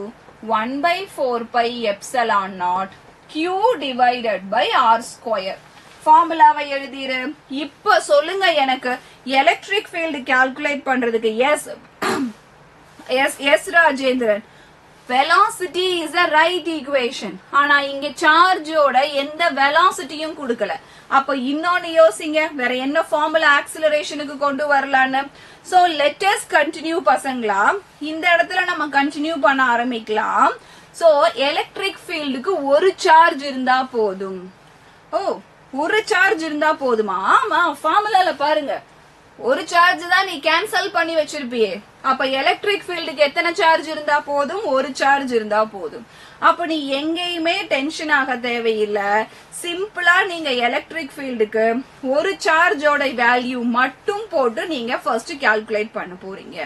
1/4πε0 Q divided by R square. ஃபார்முலாவை எழுதிரு. இப்ப சொல்லுங்க எனக்கு எலக்ட்ரிக் ஃபீல்ட் கால்குலேட் பண்றதுக்கு. Yes yes yes Rajendran, velocity is a right equation. ஆனா இங்க சார்ஜோட எந்த வெலாசிட்டியும் கொடுக்கல. அப்ப இன்னொன்னு யோசிங்க, வேற என்ன ஃபார்முலா ஆக்சிலரேஷனுக்கு கொண்டு வரலான்னு. சோ லெட் அஸ் கண்டினியூ பசங்களா. இந்த இடத்துல நம்ம கண்டினியூ பண்ண ஆரம்பிக்கலாம். சோ எலக்ட்ரிக் ஃபீல்டுக்கு ஒரு சார்ஜ் இருந்தா போதும். ஓ, ஒரு சார்ஜ் இருந்தா போதுமா? ஆமா, ஃபார்முலால பாருங்க, ஒரு சார்ஜ் தான் நீ கேன்சல் பண்ணி வச்சிருப்பியே. அப்ப எலக்ட்ரிக் ஃபீல்டுக்கு எத்தனை சார்ஜ் இருந்தா போதும்? ஒரு சார்ஜ் இருந்தா போதும். அப்ப நீ எங்கேயுமே டென்ஷன் ஆக தேவையில்லை. சிம்பிளா நீங்க எலக்ட்ரிக் ஃபீல்டுக்கு ஒரு சார்ஜோட வேல்யூ மட்டும் போட்டு நீங்க ஃபர்ஸ்ட் கால்குலேட் பண்ண போறீங்க.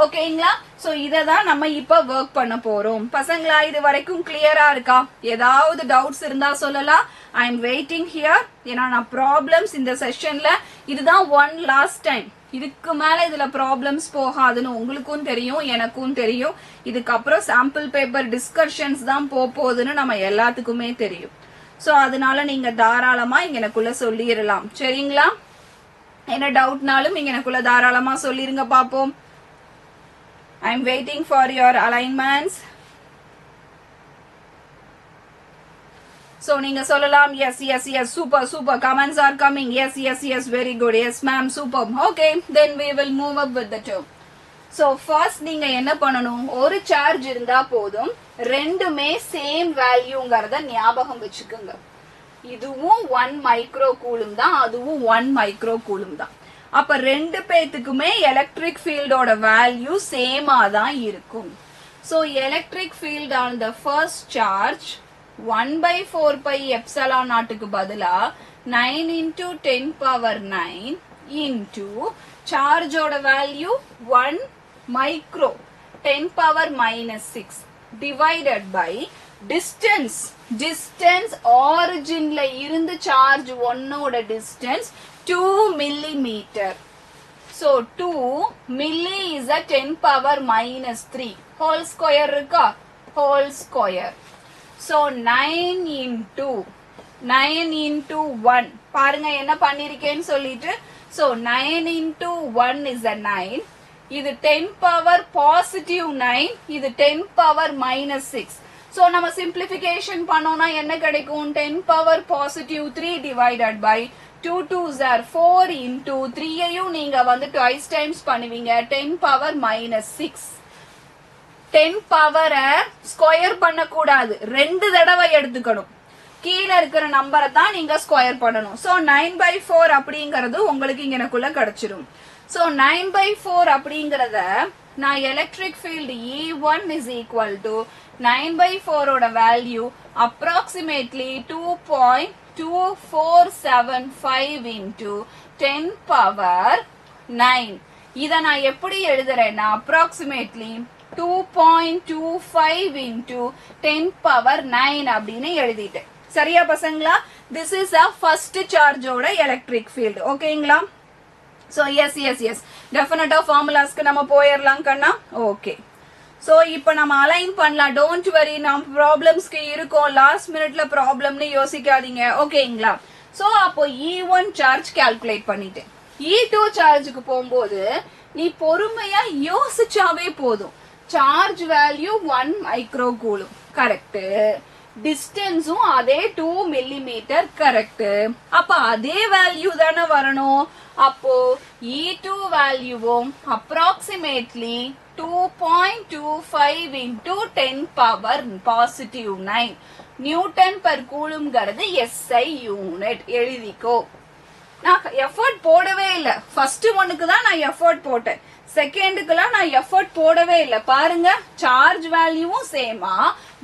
ஓகேங்களா? சோ இததான் நம்ம இப்ப ஒர்க் பண்ண போறோம். பசங்களா இது வரைக்கும் கிளியரா இருக்கா? ஏதாவது டவுட்ஸ் இருந்தா சொல்லலாம். I am waiting here. ஏன்னா நான் ப்ராப்ளம்ஸ் இந்த செஷன்ல இதுதான் ஒன் லாஸ்ட் டைம். இதுக்கு மேல இதுல ப்ராப்ளம்ஸ் போகாதுன்னு உங்களுக்கும் தெரியும், எனக்கும் தெரியும். இதுக்கப்புறம் சாம்பிள் பேப்பர் டிஸ்கஷன்ஸ் தான் போகுதுன்னு நம்ம எல்லாத்துக்குமே தெரியும். சோ அதனால நீங்க தாராளமா இங்கனக்குள்ள சொல்லிடலாம். சரிங்களா? என்ன டவுட்னாலும் இங்கனக்குள்ள தாராளமா சொல்லிருங்க பாப்போம். I am waiting for your alignments. So நீங்க சொல்லலாம் yes yes yes super super comments are coming yes yes yes very good yes ma'am super okay then we will move up with the term. So first நீங்க என்ன பண்ணணும் ஒரு charge இருந்தா போதும் ரெண்டுமே same வேல்யூங்கறத ஞாபகம் வச்சுக்கோங்க. இதுவும் 1 மைக்ரோ கூலும் தான் அதுவும் 1 மைக்ரோ கூலும் தான். அப்ப ரெண்டு பேத்துக்குமே எலக்ட்ரிக் ஃபீல்டோட வேல்யூ சேமா தான் இருக்கும். So electric field on the first charge 1/4 pi epsilon naught க்கு பதிலா 9 into 10 power 9 into charge ஓட value 1 micro 10 power minus 6 divided by distance origin ல இருந்து charge 1 ஓட distance 2 millimeter. So 2 milli is a 10 power minus 3 whole square இருக்கா whole square. So 9 into 1 பாருங்க என்ன பண்ணிருக்கேன்னு சொல்லிட்டு. So 9 into 1 is a 9. இது 10 power positive 9 இது 10 power minus 6. So நம்ம simplification பண்ணோம்னா என்ன கிடைக்கும் 10 power positive 3 divided by 2 2s are 4 into 3 ஐயும் நீங்க வந்து twice times பண்ணுவீங்க 10 power minus 6. 10 பவரை ஸ்கொயர் பண்ண கூடாது ரெண்டு தடவை எடுத்துக்கணும். கீழ இருக்கிற நம்பரை தான் நீங்க ஸ்கொயர் பண்ணணும். சோ 9/4 அப்படிங்கறது உங்களுக்கு இங்கனக்குள்ள கிடைச்சிரும். சோ 9/4 அப்படிங்கறத நான் electric field E1 is equal to 9/4 ஓட வேல்யூ approximately 2.2475 into 10 power 9. இத நான் எப்படி எழுதுறேன்னா approximately 2.25 into 10 power 9 அப்படின்னு எழுதிட்டேன். சரியா பசங்களா? This is a first charge ஓட electric field. ஓகேங்களா? So yes yes yes. Definite formulasக்கு நம்ம போயிரலாம் கண்ணா. Okay. So இப்போ நம்ம அலைன் பண்ணலாம். Don't worry நம்ம ப்ராப்ளம்ஸ்க்கு இருக்கோம். லாஸ்ட் மினிட்ல ப்ராப்ளம்னு யோசிக்காதீங்க. ஓகேங்களா? So அப்போ E1 சார்ஜ் கால்குலேட் பண்ணிட்டேன். E2 சார்ஜுக்கு போகும்போது நீ பொறுமையா யோசிச்சாவே போதும். Charge value 1 micro coulomb correct. டிஸ்டன்ஸும் அதே 2 மில்லிமீட்டர் கரெக்ட். அப்ப அதே வேல்யூ தானே வரணும். அப்போ E2 வேல்யூவும் approximately 2.25 into 10 power positive 9 newton per கூலும்ங்கிறது SI யூனிட் எழுதிக்கோ. நான் எஃபர்ட் போடவே இல்லை. ஃபர்ஸ்ட் ஒன்னுக்கு தான் நான் எஃபர்ட் போட்டேன். செகண்டுக்குலாம் நான் எஃபர்ட் போடவே இல்லை. பாருங்க சார்ஜ் வேல்யூவும் சேமா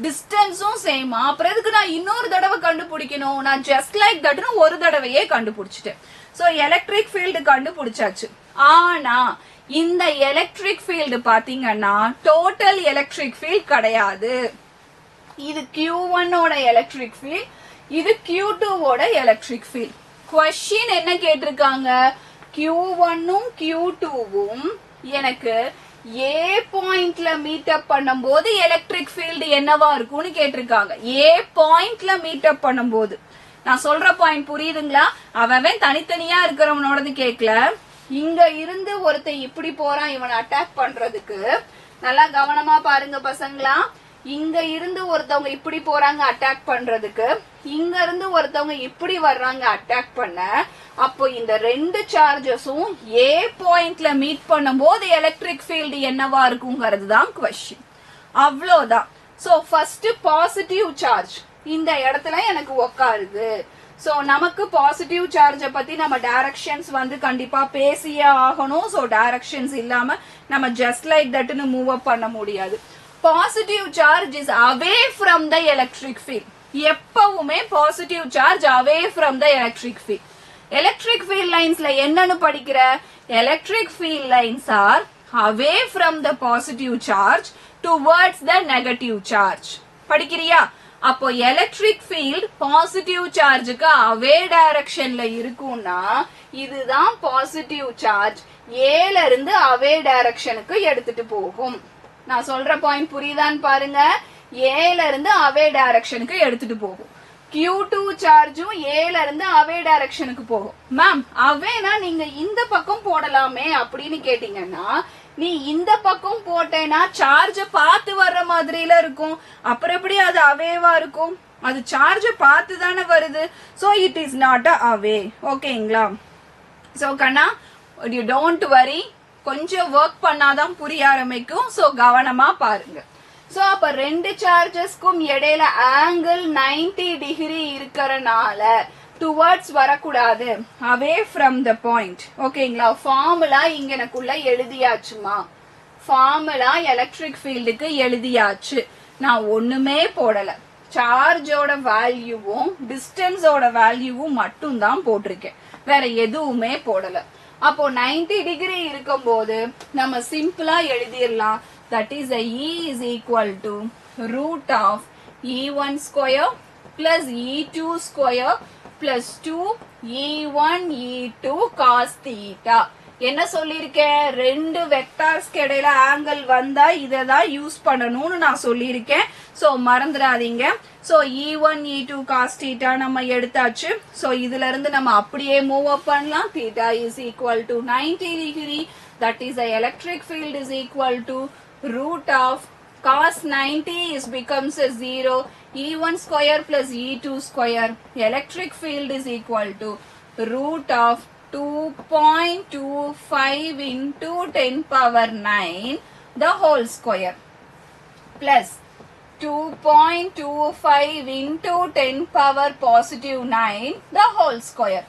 டிஸ்டன்ஸும் சேமா. அப்புறம் எதுக்கு நான் இன்னொரு தடவை கண்டுபிடிக்கணும். நான் ஜஸ்ட் லைக் தட்னு ஒரு தடவையே கண்டுபிடிச்சிட்டேன். சோ எலக்ட்ரிக் ஃபீல்டு கண்டுபிடிச்சாச்சு. ஆனா இந்த எலக்ட்ரிக் ஃபீல்டு பாத்தீங்கன்னா டோட்டல் எலக்ட்ரிக் ஃபீல்ட் கிடையாது. இது Q1 ஓட எலக்ட்ரிக் ஃபீல்ட் இது Q2 ஓட எலக்ட்ரிக் ஃபீல்ட். क्वेश्चन என்ன கேட்டிருக்காங்க Q1ம் Q2வும் எனக்கு A பாயிண்ட்ல மீட் அப் பண்ணும்போது எலக்ட்ரிக் ஃபீல்ட் என்னவா இருக்கும்னு கேட்டிருக்காங்க. A பாயிண்ட்ல மீட் அப் பண்ணும்போது நான் சொல்ற பாயிண்ட் புரியுதுங்களா? அவன் தனித்தனியா இருக்கிறவனோடது கேட்கல. இங்க இருந்து ஒருத்தன் இப்படி போறான் இவனை அட்டாக் பண்றதுக்கு. நல்லா கவனமா பாருங்க பசங்களா. இங்க இருந்து ஒருத்தவங்க இப்படி போறாங்க அட்டாக் பண்றதுக்கு. இங்க இருந்து ஒருத்தவங்க இப்படி வர்றாங்க அட்டாக் பண்ண. அப்போ இந்த ரெண்டு சார்ஜஸும் A பாயிண்ட்ல மீட் பண்ணும்போது எலக்ட்ரிக் ஃபீல்டு என்னவா இருக்குங்கிறது தான் क्वेश्चन. அவ்வளவுதான். சோ ஃபர்ஸ்ட் பாசிட்டிவ் சார்ஜ் இந்த இடத்துல எனக்கு உட்காருது. சோ நமக்கு பாசிட்டிவ் சார்ஜ பத்தி நம்ம டைரக்ஷன்ஸ் வந்து கண்டிப்பா பேசியே ஆகணும். சோ டைரக்ஷன்ஸ் இல்லாம நம்ம ஜஸ்ட் லைக் தட்னு மூவ் அப் பண்ண முடியாது. Positive charge is away from the electric field. எப்பவுமே positive charge away from the electric field. Electric field லைன்ஸ்ல என்னன்னு படிக்கிற electric field lines are away from the positive charge towards the negative charge படிக்கிறியா? அப்போ electric field positive சார்ஜுக்கு away டைரக்ஷன்ல இருக்கும்னா இதுதான் பாசிட்டிவ் சார்ஜ் ஏல இருந்து அவே டைரக்ஷனுக்கு எடுத்துட்டு போகும். நான் சொல்ற பாயிண்ட் புரியுதான்னு பாருங்க. ஏல இருந்து அவே டைரக்ஷனுக்கு எடுத்துட்டு போகும். Q2 சார்ஜும் ஏல இருந்து அவே டைரக்ஷனுக்கு போகும். மேம் அவேனா நீங்க இந்த பக்கம் போடலாமே அப்படின்னு கேட்டீங்கன்னா நீ இந்த பக்கம் போட்டேன்னா சார்ஜ பார்த்து வர்ற மாதிரில இருக்கும். அப்புறம் எப்படி அது அவேவா இருக்கும்? அது சார்ஜ் பார்த்து தானே வருது. ஸோ இட் இஸ் நாட் அவே. ஓகேங்களா? So Kanna you don't worry, கொஞ்சம் ஒர்க் பண்ணாதான் புரிய ஆரம்பிக்கும். ஸோ கவனமா பாருங்க. ஸோ அப்ப ரெண்டு சார்ஜஸ்க்கும் இடையில ஆங்கிள் 90 டிகிரி இருக்கிறனால டுவர்ட்ஸ் வரக்கூடாது, அவே ஃப்ரம் த பாயிண்ட். ஓகேங்களா? ஃபார்முலா இங்கனக்குள்ள எழுதியாச்சுமா, ஃபார்முலா எலக்ட்ரிக் ஃபீல்டுக்கு எழுதியாச்சு. நான் ஒண்ணுமே போடல, சார்ஜோட வேல்யூவும் டிஸ்டன்ஸோட வேல்யூவும் மட்டும் தான் போட்டிருக்கேன், வேற எதுவுமே போடல. அப்போ 90 டிகிரி இருக்கும் போது நம்ம சிம்பிளா எழுதிடலாம். That is E is equal to root of E1 square plus E2 square plus 2 E1 E2 cos theta. என்ன சொல்லியிருக்கேன்? ரெண்டு வெக்டார்ஸ்க்கு இடையில ஆங்கிள் வந்தா இதை தான் யூஸ் பண்ணணும்னு நான் சொல்லியிருக்கேன். ஸோ மறந்துடாதீங்க. So E1 E2 cos theta நம்ம எடுத்தாச்சு. ஸோ இதுல இருந்து நம்ம அப்படியே மூவ் அப் பண்ணலாம். theta is equal to 90 degree. That is the electric field is equal to root of cos 90 is becomes a 0. E1 square plus E2 square. Electric field is equal to root of 2.25 into 10 power 9 the whole square plus 2.25 into 10 power positive 9 the whole square.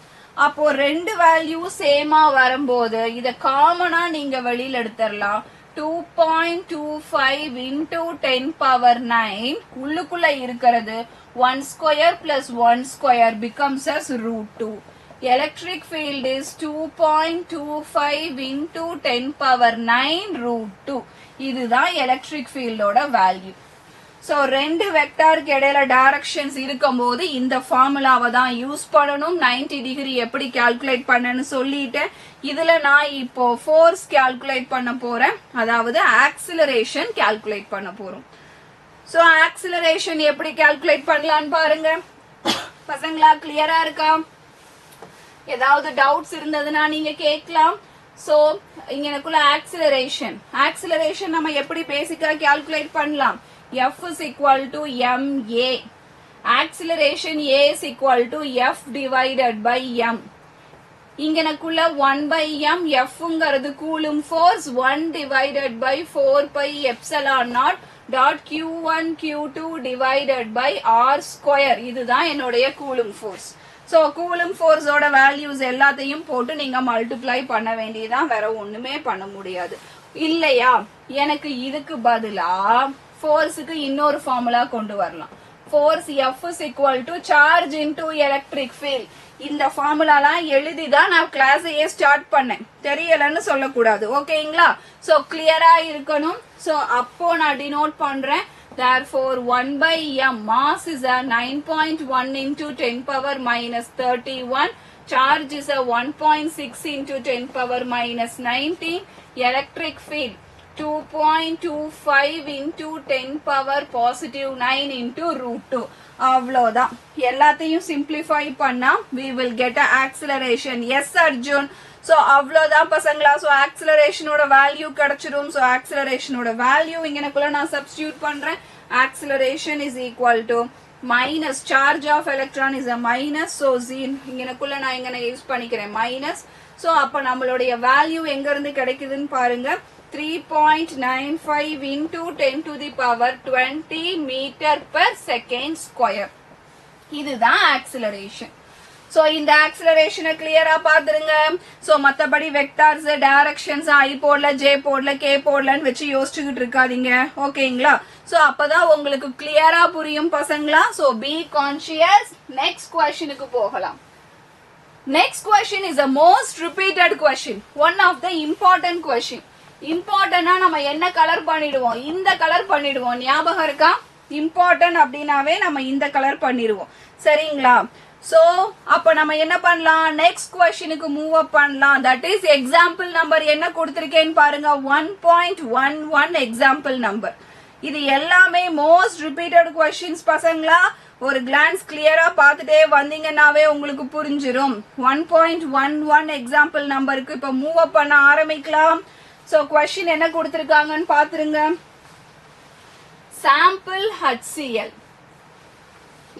அப்போ ரெண்டு value சேமா வரும்போது இத காமனா நீங்க வெளியில எடுத்துறலாம். 2.25 into 10 power 9 உள்ளுக்குள்ள இருக்கிறது 1 square plus 1 square becomes as root 2. Electric field is 2.25 into 10 power 9 root 2. இதுதான் electric field ஓட வேல்யூ. ஸோ ரெண்டு வெக்டாருக்கு இடையில டைரக்ஷன்ஸ் இருக்கும் போது இந்த ஃபார்முலாவை தான் யூஸ் பண்ணணும். 90 டிகிரி எப்படி கால்குலேட் பண்ணன்னு சொல்லிட்டேன். இதுல நான் இப்போ ஃபோர்ஸ் கால்குலேட் பண்ண போறேன், அதாவது ஆக்சிலரேஷன் கால்குலேட் பண்ண போறோம். ஸோ ஆக்சிலரேஷன் எப்படி கால்குலேட் பண்ணலான்னு பாருங்க. பசங்களா கிளியரா இருக்கா? ஏதாவது டவுட்ஸ் இருந்ததுன்னா நீங்க கேட்கலாம். ஸோ இங்கனக்குள்ள ஆக்சிலரேஷன் நம்ம எப்படி பேசிக்கா கால்குலேட் பண்ணலாம்? F is equal to ma. Acceleration A is equal to F divided by m. இங்கனக்குள்ள 1 by m, F ங்கிறது coulomb force, 1 divided by 4 pi epsilon naught dot q1 q2 divided by r square. இதுதான் என்னுடைய coulomb force. So coulomb ஃபோர்ஸோட values எல்லாத்தையும் போட்டு நீங்க multiply பண்ண வேண்டியதான், வேற ஒண்ணுமே பண்ண முடியாது. இல்லையா? எனக்கு இதுக்கு பதிலா ஃபோர்ஸுக்கு இன்னொரு ஃபார்முலா கொண்டு வரலாம். Force F is equal to charge into electric field. இந்த ஃபார்முலாலாம் எழுதி தான் நான் கிளாஸையே ஸ்டார்ட் பண்ணேன், தெரியலன்னு சொல்லக்கூடாது. ஓகேங்களா? ஸோ கிளியரா இருக்கணும். ஸோ அப்போ நான் டினோட் பண்றேன். Therefore 1 by m, mass is a 9.1 into 10 power minus 31. Charge is a 1.6 into 10 power minus 19. Electric field 2.25 into 10 power positive 9 into root 2. அவ்வளோதான். எல்லாத்தையும் சிம்பிளிஃபை பண்ணா we will get a acceleration. Yes Arjun. So அவ்வளோதான் பசங்களா. So ஆக்சிலரேஷனோட வேல்யூ கிடைச்சிரும். So ஆக்சிலரேஷனோட வேல்யூ இங்கனக்குள்ள நான் சப்ஸ்டியூட் பண்றேன். Acceleration is equal to minus charge of electron is a minus. So இங்கனக்குள்ள நான் இங்க யூஸ் பண்ணிக்கிறேன் மைனஸ். ஸோ அப்ப நம்மளுடைய வேல்யூ எங்க இருந்து கிடைக்குதுன்னு பாருங்க. 3.95 into 10 to the power 20 meter per second square. இதுதான் ஆக்சிலரேஷன். சோ இந்த ஆக்சிலரேஷனை கிளியரா பாத்துருங்க. சோ மத்தபடி வெக்டார்ஸ், டைரக்ஷன்ஸ் ஐ போடல, ஜே போடல, கே போடலன்னு வச்சு யோசிச்சுக்கிட்டு இருக்காதீங்க. ஓகேங்களா? சோ அப்பதான் உங்களுக்கு கிளியரா புரியும் பசங்களா. So B conscious. நெக்ஸ்ட் क्वेश्चनக்கு போகலாம். Next question is the most repeated question. One of the important question. Important நம்ம என்ன கலர் பண்ணிடுவோம்? இந்த கலர் பண்ணிடுவோம். ஞாபகம் இருக்கா? important அப்படினாவே நம்ம இந்த கலர் பண்ணிடுவோம். சரிங்களா? So அப்ப நம்ம என்ன பண்ணலாம்? next questionக்கு மூவ் அப் பண்ணலாம். that is example number என்ன கொடுத்திருக்கேன்னு பாருங்க. 1.11 example number. இது எல்லாமே most repeated questions பசங்களா. ஒரு glance clear-ஆ பார்த்துட்டே வந்தீங்கன்னாவே உங்களுக்கு புரிஞ்சிரும். 1.11 example numberக்கு இப்ப மூவ் அப் பண்ண ஆரம்பிக்கலாம். So question என்ன கொடுத்திருக்காங்கன்னு பாத்துருங்க. sample HCl.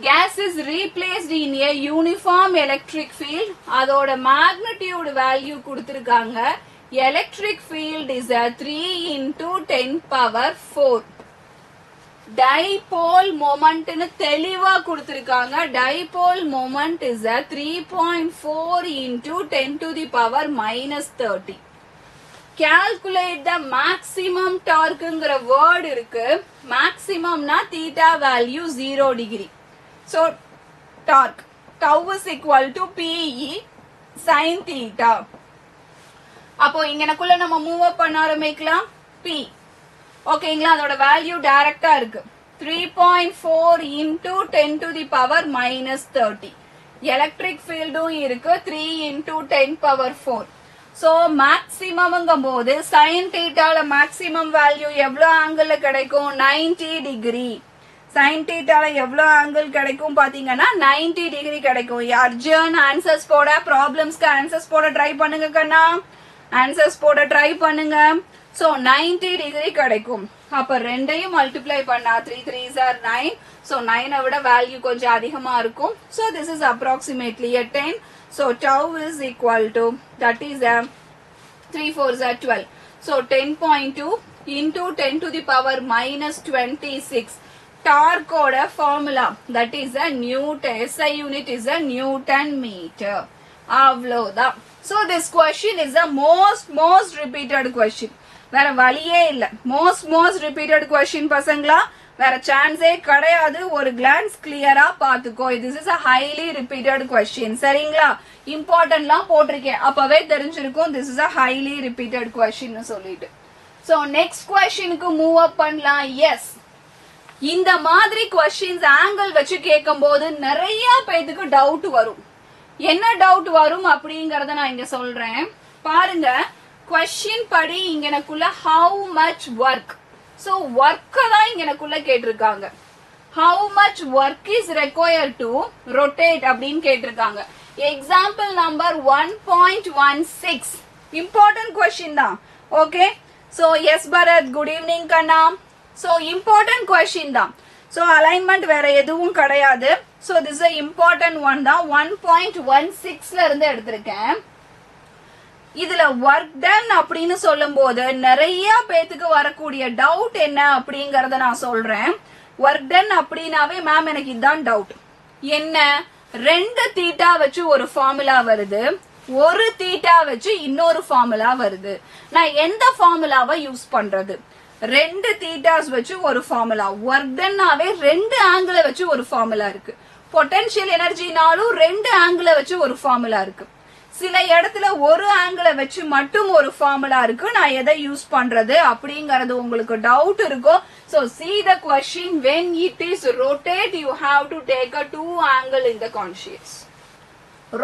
gas is replaced in a uniform electric field. அதோட magnitude value கொடுத்திருக்காங்க. Electric field is a 3 into 10 power 4. Dipole moment னு தெளிவா கொடுத்திருக்காங்க. Dipole moment is a 3.4 into 10 to the power minus 30. Calculate the maximum torque ங்கிற word இருக்கு. Maximum na theta value 0 degree. So, torque. Tau is equal to PE sin theta. அப்போ இங்கனக்குள்ள நம்ம move up பண்ண ஆரம்பிக்கலாம். P. ஓகேங்களா, அதோட value டைரக்டா இருக்கு. 3.4 into 10 to the power minus 30. Electric ஃபீல்டும் இருக்கு. 3 into 10 power 4. So, maximum போது sin theta maximum value எவ்வளோ ஆங்கிள் கிடைக்கும்? 90 degree. sin theta எவ்வளோ ஆங்கிள் கிடைக்கும் பாத்தீங்கன்னா 90 degree கிடைக்கும். அர்ஜுன் ஆன்சர்ஸ் போட, ப்ராப்ளம்ஸ்க்கு ஆன்சர்ஸ் போட ட்ரை பண்ணுங்க கண்ணா. ஆன்சர்ஸ் போட ட்ரை பண்ணுங்க. So 90 degree கிடைக்கும். அப்ப ரெண்டையும் மல்டிப்ளை பண்ணா 3 3s are 9. So 9 விட வேல்யூ கொஞ்சம் அதிகமா இருக்கும். So this is approximately a 10. So tau is equal to, that is a 3 4s are 12. So 10.2 into 10 to the power minus 26. Torque oda formula, that is a Newton. SI unit is a Newton meter. அவ்வளவுதான். So this question is the most repeated question. வேற வழியே இல்ல. most repeated question பசங்களா, வேற சான்ஸே கிடையாது. ஒரு glance clear-ஆ பாத்துக்கோ. This is a highly repeated question. சரிங்களா? இம்பார்ட்டன்ட்லாம் போட்டிருக்கேன். அப்பவே தெரிஞ்சிருக்கும் this is a highly repeated question னு சொல்லிட்டு. So next questionக்கு move up பண்ணலாம். Yes. இந்த மாதிரி questions angle வச்சு கேட்கும்போது நிறைய பேருக்கு டவுட் வரும். என்ன டவுட் வரும் அப்படிங்கறத நான் இங்க சொல்றேன். பாருங்க, question படி இங்கனக்குள்ள how much work. So work தான் இங்கனக்குள்ள கேட்டிருக்காங்க. How much work is required to rotate அப்படின்னு கேட்டிருக்காங்க. Example number 1.16. Important question தான். Okay. So yes Bharat, good evening Kanna. So important question தான். So alignment வேற எதுவும் கிடையாது. So this is a important one தான். 1.16ல இருந்து எடுத்திருக்கேன். இதுல work done அப்படின்னு சொல்லும்போது நிறைய பேத்துக்கு வரக்கூடிய டவுட் என்ன அப்படிங்கறத நான் சொல்றேன். work done அப்படினாவே மேம் எனக்கு இதான் டவுட். என்ன, 2 தீட்டா வச்சு ஒரு ஃபார்முலா வருது, 1 தீட்டா வச்சு இன்னொரு ஃபார்முலா வருது. நான் எந்த ஃபார்முலாவை யூஸ் பண்றது? 2 தீட்டாஸ் வச்சு ஒரு ஃபார்முலா. ஒர்க் டன்னாவே 2 ஆங்கிள வச்சு ஒரு ஃபார்முலா இருக்கு. பொட்டன்ஷியல் எனர்ஜினாலும் 2 ஆங்கிள வச்சு ஒரு ஃபார்முலா இருக்கு. சில இடத்துல ஒரு ஆங்கிள வச்சு மட்டும் ஒரு ஃபார்முலா இருக்கு. நான் எதை யூஸ் பண்றது அப்படிங்கறது உங்களுக்கு டவுட் இருக்கும். So see the question, when it is rotate you have to take a 2 angle in the conscious.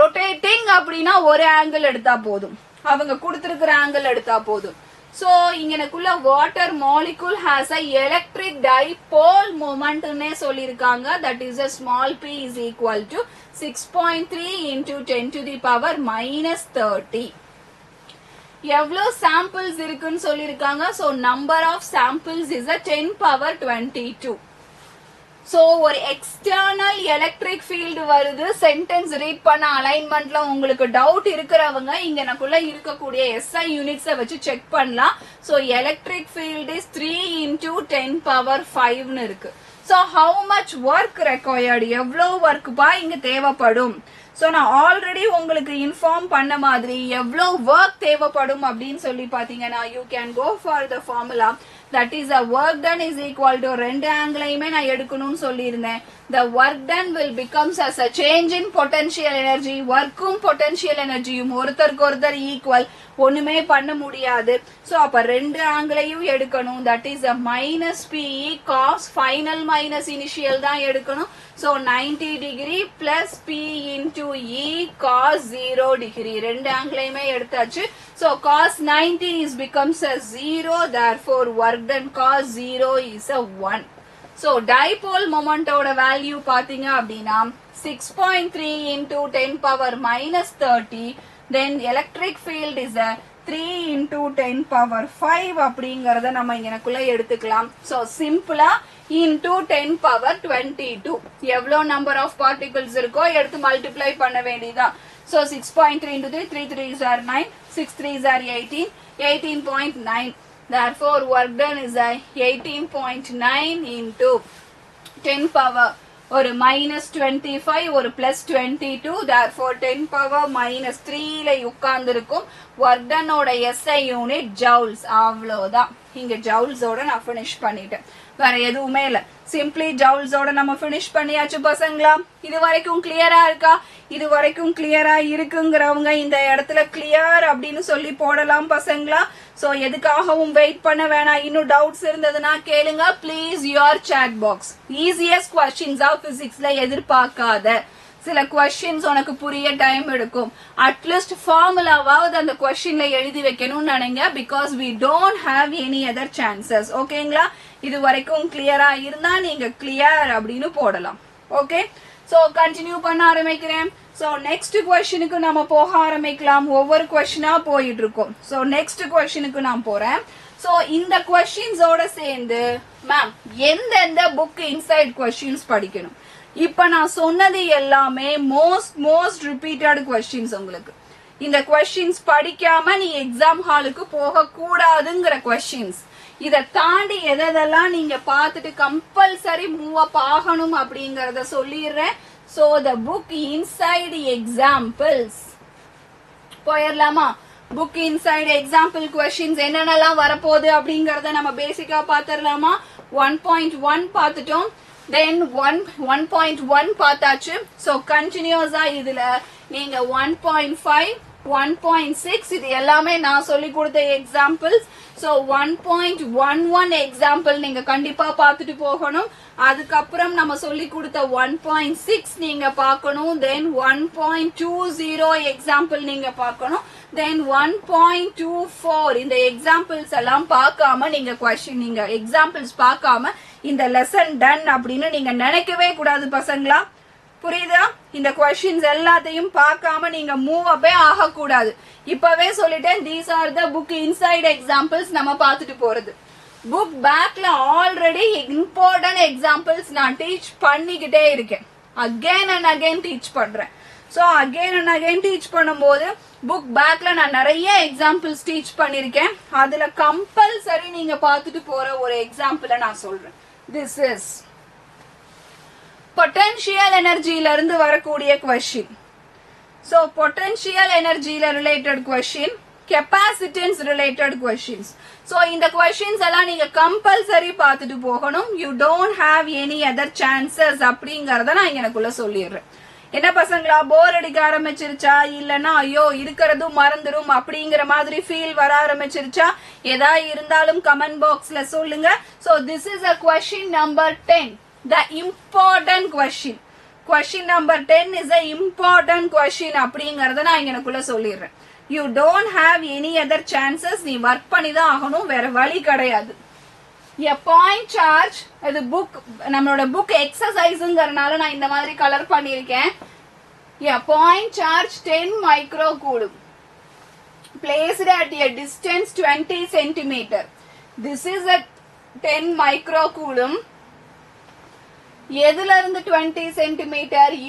Rotating அப்படின்னா ஒரு ஆங்கிள் எடுத்தா போதும், அவங்க கொடுத்திருக்கிற ஆங்கிள் எடுத்தா போதும். So இங்கனக்குள்ள water molecule has a electric dipole moment னே சொல்லிருக்காங்க. That is a small p is equal to 6.3 into 10 to the power minus 30. எவ்வளோ samples இருக்குன்னு சொல்லிருக்காங்க. So number of samples is a 10 power 22. So ஒரு external electric field வருது. sentence read பண்ண alignmentல உங்களுக்கு doubt இருக்கிறவங்க இங்கனக்குள்ள இருக்கக்கூடிய SI units வச்சு செக் பண்ணலாம். So electric field is 3 into 10 power 5 னு இருக்கு. So how much work required? எவ்வளோ ஒர்க் பா இங்க தேவைப்படும்? So நான் ஆல்ரெடி உங்களுக்கு இன்ஃபார்ம் பண்ண மாதிரி எவ்வளோ ஒர்க் தேவைப்படும் அப்படின்னு சொல்லி பாத்தீங்கன்னா you can go for the formula. That is a work done is equal to 2 ஆங்கிளையுமே நான் எடுக்கணும்னு சொல்லியிருந்தேன். The work done will becomes as a change in potential energy. ஒர்க்கும் பொட்டன்ஷியல் எனர்ஜியும் ஒருத்தருக்கு ஒருத்தர் ஈக்குவல், ஒண்ணுமே பண்ண முடியாது. So அப்ப 2 ஆங்கிளையும் எடுக்கணும். That is a minus PE cos final minus initial தான் எடுக்கணும். So 90 degree plus P into E cos 0 degree. 2 ஆங்கிளையுமே எடுத்தாச்சு. So cos 90 is becomes a 0. Therefore work done cos 0 is a 1. So dipole moment oda value பாத்தீங்க அப்படின்னா 6.3 into 10 power minus 30. Then electric field is a 3 into 10 power 5 அப்படிங்கறத நம்ம இங்கனக்குள்ள எடுத்துக்கலாம். So simple into 10 power 22 எவ்வளவு number of particles இருக்கோ எடுத்து multiply பண்ண வேண்டியதா. So 6.3 into 3 3 3s are 9 6 3s are 18 18.9. Therefore work done is 18.9 into 10 power ஒரு minus 25 ஒரு plus 22. Therefore 10 power minus 3ல உட்கார்ந்திருக்கும். work done ஓட SI unit joules. அவ்வளவுதான். இங்க joules ஓட நான் finish பண்ணிட்டேன். வேற எதுவுமே இல்ல. simply joules ஓட நம்ம finish பண்ணியாச்சு பசங்களா. இது வரைக்கும் கிளியரா இருக்கா? இது வரைக்கும் கிளியரா இருக்குங்கறவங்க இந்த இடத்துல கிளியர் அப்படினு சொல்லி போடலாம் பசங்களா. சோ எதுக்காகவும் வெயிட் பண்ண வேணாம். இன்னும் டவுட்ஸ் இருந்ததுனா கேளுங்க please. your chat box. easiest questions of physicsல எதிர்பார்க்காத சில questions உனக்கு புரிய டைம் எடுக்கும். அட்லீஸ்ட் ஃபார்முலாவாவது அந்த questionல எழுதி வைக்கணும்னு நினைங்க. because we don't have any other chances. ஓகேங்களா? இது வரைக்கும் கிளியரா இருந்தா நீங்க கிளியர் அப்படின்னு போடலாம். ஓகே, சோ கண்டினியூ பண்ண ஆரம்பிக்கிறேன். சோ நெக்ஸ்ட் क्वेश्चनக்கு நாம போக ஆரம்பிக்கலாம். ஒவ்வொரு क्वेश्चनா போயிட்டு இருக்கோம். சோ நெக்ஸ்ட் क्वेश्चनக்கு நான் போறேன். சோ இந்த क्वेश्चंस ஓட சேர்ந்து மேம் எந்தெந்த புக் இன்சைட் क्वेश्चंस படிக்கணும்? இப்ப நான் சொன்னது எல்லாமே மோஸ்ட் ரிப்பீட்டட் क्वेश्चंस. உங்களுக்கு இந்த क्वेश्चंस படிக்காம நீ எக்ஸாம் ஹாலுக்கு போக கூடாதுங்கற क्वेश्चंस. இத தாண்டி எதெல்லாம் நீங்க பார்த்துட்டு கம்பல்சரி மூவ் அப் ஆகணும் அப்படிங்கறத சொல்லிடுறேன். So the book inside examples போயிரலாமா? book inside example questions என்னென்னலாம் வரப்போகுது அப்படிங்கறத நம்ம பேசிக்கா பாத்துறலாமா? 1.1 பார்த்துட்டோம். then 1.1 பார்த்தாச்சு. சோ கண்டினியூஸா இதுல நீங்க 1.5 1.6 இது எல்லாமே நான் சொல்லி கொடுத்த எக்ஸாம்பிள்ஸ். சோ 1.11 எக்ஸாம்பிள் நீங்க கண்டிப்பா பார்த்துட்டு போகணும். அதுக்கப்புறம் நம்ம சொல்லி கொடுத்த 1.6 நீங்க பார்க்கணும். then 1.20 எக்ஸாம்பிள் நீங்க பார்க்கணும். then 1.24 இந்த எக்ஸாம்பிள்ஸ் எல்லாம் பார்க்காம நீங்க क्वेश्चन நீங்க எக்ஸாம்பிள்ஸ் பார்க்காம இந்த லெசன் டன் அப்படின்னு நீங்க நினைக்கவே கூடாது பசங்களா. புரியுதா? இந்த क्वेश्चंस எல்லாத்தையும் பார்க்காம நீங்க மூவ் அப்பே ஆக கூடாது. இப்பவே சொல்லிட்டேன் these are the book inside examples நம்ம பார்த்துட்டு போறது. book backல ஆல்ரெடி இம்பார்ட்டன்ட் எக்ஸாம்பிள்ஸ் நான் டீச் பண்ணிக்கிட்டே இருக்கேன். again and again டீச் பண்றேன். So again and again teach பண்ணும்போது book backல நான் நிறைய எக்ஸாம்பிள்ஸ் டீச் பண்ணிருக்கேன். அதுல கம்பல்சரி நீங்க பார்த்துட்டு போற ஒரு எக்ஸாம்பிள நான் சொல்றேன். this is potential energy ல இருந்து வரக்கூடிய question. so potential energy ல related question, capacitance related questions. so இந்த questions எல்லாம் நீங்க compulsory பார்த்துட்டு போகணும். you don't have any other chances அப்படிங்கறத நான் எனக்குள்ள சொல்லிடுறேன். என்ன பசங்களா போர் அடிக்க ஆரம்பிச்சிருச்சா இல்லனா ஐயோ இருக்கிறது மறந்துரும் அப்படிங்கிற மாதிரி ஃபீல் வர ஆரம்பிச்சிருச்சா? ஏதா இருந்தாலும் கமெண்ட் பாக்ஸ்ல சொல்லுங்க. so this is a question number 10, the important question. question number 10 is a important question அப்படிங்கறத நான் எனக்குள்ள சொல்லிடுறேன். you don't have any other chances. நீ வர்க் பண்ணி தான் ஆகணும், வேற வழி கிடையாது. a point charge இது book நம்மளோட book exerciseங்கறனால நான் இந்த மாதிரி கலர் பண்ணிருக்கேன். a point charge 10 microcoulomb placed at a distance 20 cm. this is a 10 microcoulomb. எதுல இருந்து 20 cm?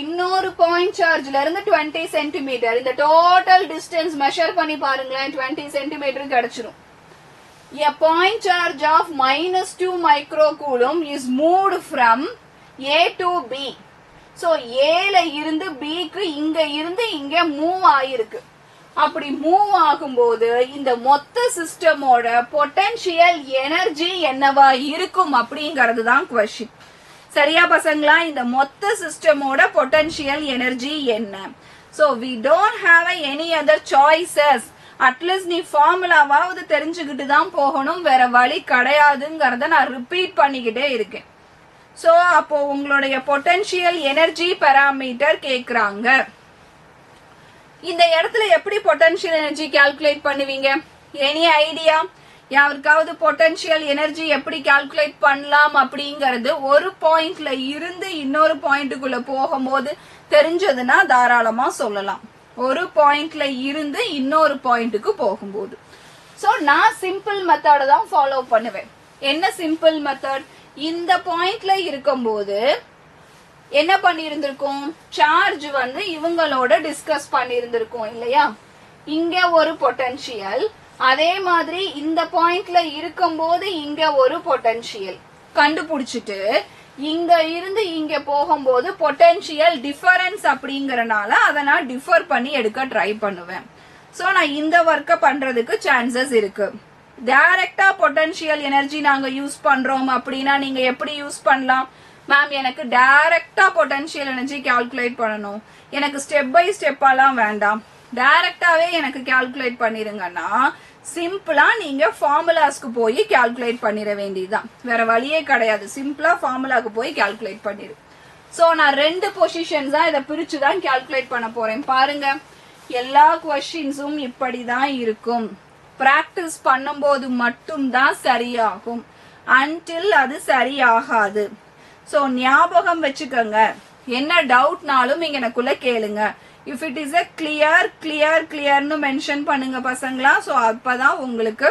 இன்னொரு பாயிண்ட் சார்ஜ்ல இருந்து 20 cm. இந்த டோட்டல் டிஸ்டன்ஸ் மெஷர் பண்ணி பாருங்களேன், 20 cm கிடைச்சிரும். a point charge of -2 microcoulomb is moved from A to B. so A ல இருந்து B க்கு இங்க இருந்து இங்க மூவ் ஆயிருக்கு. அப்படி மூவ் ஆகும்போது இந்த மொத்த சிஸ்டமோட பொட்டன்ஷியல் எனர்ஜி என்னவா இருக்கும் அப்படிங்கிறது தான் क्वेश्चन. சரியா பசங்களா? இந்த மொத்த சிஸ்டமோட பொட்டன்ஷியல் எனர்ஜி என்ன? so we don't have any other choices. At least நீ ஃபார்முலாவாவது தெரிஞ்சுக்கிட்டு தான் போகணும், வேற வழி கிடையாதுங்கறத நான் ரிப்பீட் பண்ணிக்கிட்டே இருக்கேன். சோ அப்போ உங்களுடைய பொட்டன்ஷியல் எனர்ஜி பாராமீட்டர் கேக்குறாங்க. இந்த இடத்துல எப்படி பொட்டன்ஷியல் எனர்ஜி கால்குலேட் பண்ணுவீங்க? Any idea? யாருக்காவது பொட்டன்ஷியல் எனர்ஜி எப்படி கால்குலேட் பண்ணலாம் அப்படிங்கறது ஒரு பாயிண்ட்ல இருந்து இன்னொரு பாயிண்ட்டுக்குள்ள போகும்போது தெரிஞ்சதுன்னா தாராளமா சொல்லலாம். ஒரு பாயிண்ட்ல இருந்து இன்னொரு பாயிண்ட்டுக்கு போகும்போது சோ நான் சிம்பிள் மெத்தட் தான் ஃபாலோ பண்ணுவேன். என்ன சிம்பிள் மெத்தட்? இந்த பாயிண்ட்ல இருக்கும்போது என்ன பண்ணியிருந்திருக்கும், சார்ஜ் வந்து இவங்களோட டிஸ்கஸ் பண்ணியிருந்திருக்கும் இல்லையா. இங்க ஒரு பொட்டன்ஷியல், அதே மாதிரி இந்த பாயிண்ட்ல இருக்கும்போது இங்க ஒரு பொட்டன்ஷியல் கண்டுபிடிச்சிட்டு இங்க இருந்து இங்க போகும்போது பொட்டன்ஷியல் டிஃபரன்ஸ் அப்படிங்கறனால அதை நான் டிஃபர் பண்ணி எடுக்க ட்ரை பண்ணுவேன். சோ நான் இந்த ஒர்க்க பண்றதுக்கு சான்சஸ் இருக்கு. டைரக்டா பொட்டன்ஷியல் எனர்ஜி நாங்க யூஸ் பண்றோம் அப்படின்னா நீங்க எப்படி யூஸ் பண்ணலாம்? மேம் எனக்கு டைரக்டா பொட்டன்ஷியல் எனர்ஜி கால்குலேட் பண்ணணும், எனக்கு ஸ்டெப் பை ஸ்டெப்பாலாம் வேண்டாம், டைரக்டாவே எனக்கு கால்குலேட் பண்ணிருங்கன்னா சிம்பிளா நீங்க ஃபார்முலாஸ்க்கு போய் கால்குலேட் பண்ணிட வேண்டியதுதான். வேற வழியே கிடையாது. சிம்பிளா ஃபார்முலாக்கு போய் கால்குலேட் பண்ணிரு. சோ நான் ரெண்டு பொசிஷன்ஸ் தான் இதை பிரிச்சுதான் கால்குலேட் பண்ண போறேன். பாருங்க, எல்லா கொஸ்டின்ஸும் இப்படிதான் இருக்கும். பிராக்டிஸ் பண்ணும்போது மட்டும்தான் சரியாகும், அன்டில் அது சரியாகாது. சோ ஞாபகம் வச்சுக்கோங்க. என்ன டவுட்னாலும் இங்க எனக்குள்ள கேளுங்க. If it is a clear னு மென்ஷன் பண்ணுங்க பசங்களா. சோ அப்பதான் உங்களுக்கு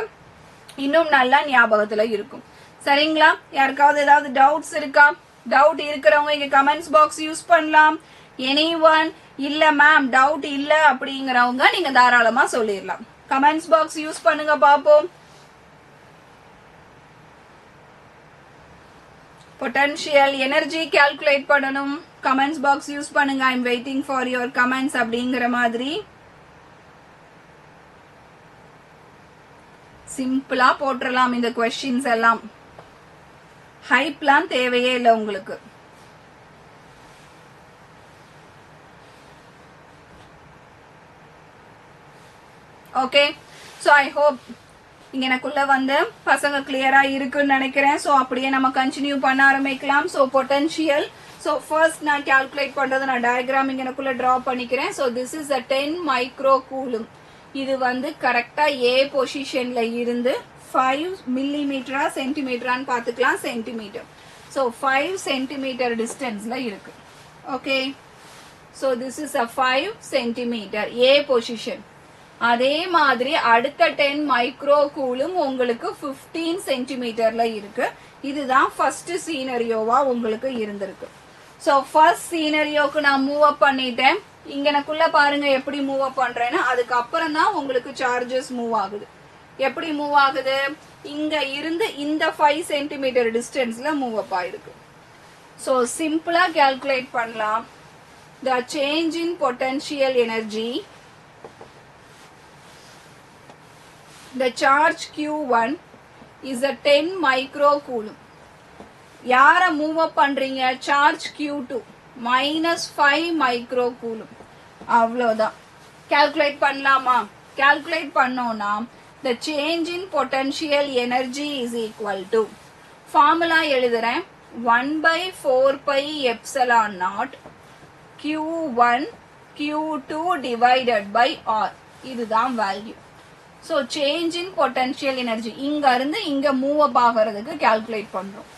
இன்னும் நல்லா ஞாபகத்துல இருக்கும். சரிங்களா? யாருக்காவது ஏதாவது டவுட்ஸ் இருக்கா? டவுட் இருக்கிறவங்க இங்க கமெண்ட்ஸ் பாக்ஸ் யூஸ் பண்ணலாம். எனிஒன் இல்ல மேம் டவுட் இல்ல அப்படிங்கறவங்க நீங்க தாராளமா சொல்லிடலாம். கமெண்ட்ஸ் பாக்ஸ் யூஸ் பண்ணுங்க பாப்போம். பொட்டன்ஷியல் எனர்ஜி கால்குலேட் பண்ணணும், கமெண்ட்ஸ் பாக்ஸ் யூஸ் பண்ணுங்க. I am waiting for your comments அப்படிங்கிற மாதிரி சிம்பிளா போட்டுடலாம். இந்த கொஸ்டின்ஸ் எல்லாம் ஹைப்லாம் தேவையே இல்லை உங்களுக்கு. ஓகே, சோ ஐ ஹோப் இங்க எனக்குள்ள வந்து பசங்க கிளியரா இருக்குன்னு நினைக்கிறேன். சோ அப்படியே நம்ம கண்டினியூ பண்ண ஆரம்பிக்கலாம். சோ பொட்டன்ஷியல், சோ ஃபர்ஸ்ட் நான் கால்குலேட் பண்றது நான் டயக்ராம் இங்க எனக்குள்ள டிரா பண்ணிக்கிறேன். So this is a 10 micro coulomb. இது வந்து கரெக்டா ஏ பொசிஷன்ல இருந்து 5 மில்லிமீட்டரா சென்டிமீட்டரான்னு பாத்துக்கலாம். சென்டிமீட்டர். சோ 5 சென்டிமீட்டர் டிஸ்டன்ஸ்ல இருக்கு. Okay, so this is a 5 centimetre A position. அதே மாதிரி அடுத்த 10 மைக்ரோ கூலும் உங்களுக்கு 15 சென்டிமீட்டர்ல இருக்கு. இதுதான் ஃபர்ஸ்ட் சீனரியோவா உங்களுக்கு இருந்திருக்கு. சோ ஃபர்ஸ்ட் சீனரியோக்கு நான் மூவ் அப் பண்ணிட்டேன். இங்க எனக்குள்ள பாருங்க எப்படி மூவ் அப் பண்றேன்னு. அதுக்கப்புறம் தான் உங்களுக்கு சார்ஜஸ் மூவ் ஆகுது. எப்படி மூவ் ஆகுது? இங்க இருந்து இந்த 5 சென்டிமீட்டர் டிஸ்டன்ஸ்ல மூவ் அப் ஆயிருக்கு. சோ சிம்பிளா கால்குலேட் பண்ணலாம். The change in potential energy, the charge Q1 is a 10 microcoulomb. யார மூவ் அப் பண்றீங்க? Charge Q2 -5 microcoulomb. அவ்வளவுதான். கால்குலேட் பண்ணலாமா? கால்குலேட் பண்ணோம்னா the change in potential energy is equal to, formula எழுதுறேன், 1/4 pi epsilon naught Q1 Q2 divided by R. இதுதான் value. So change in potential energy இங்க இருந்து இங்க மூவ் அப் ஆகிறதுக்கு கால்குலேட் பண்றோம்.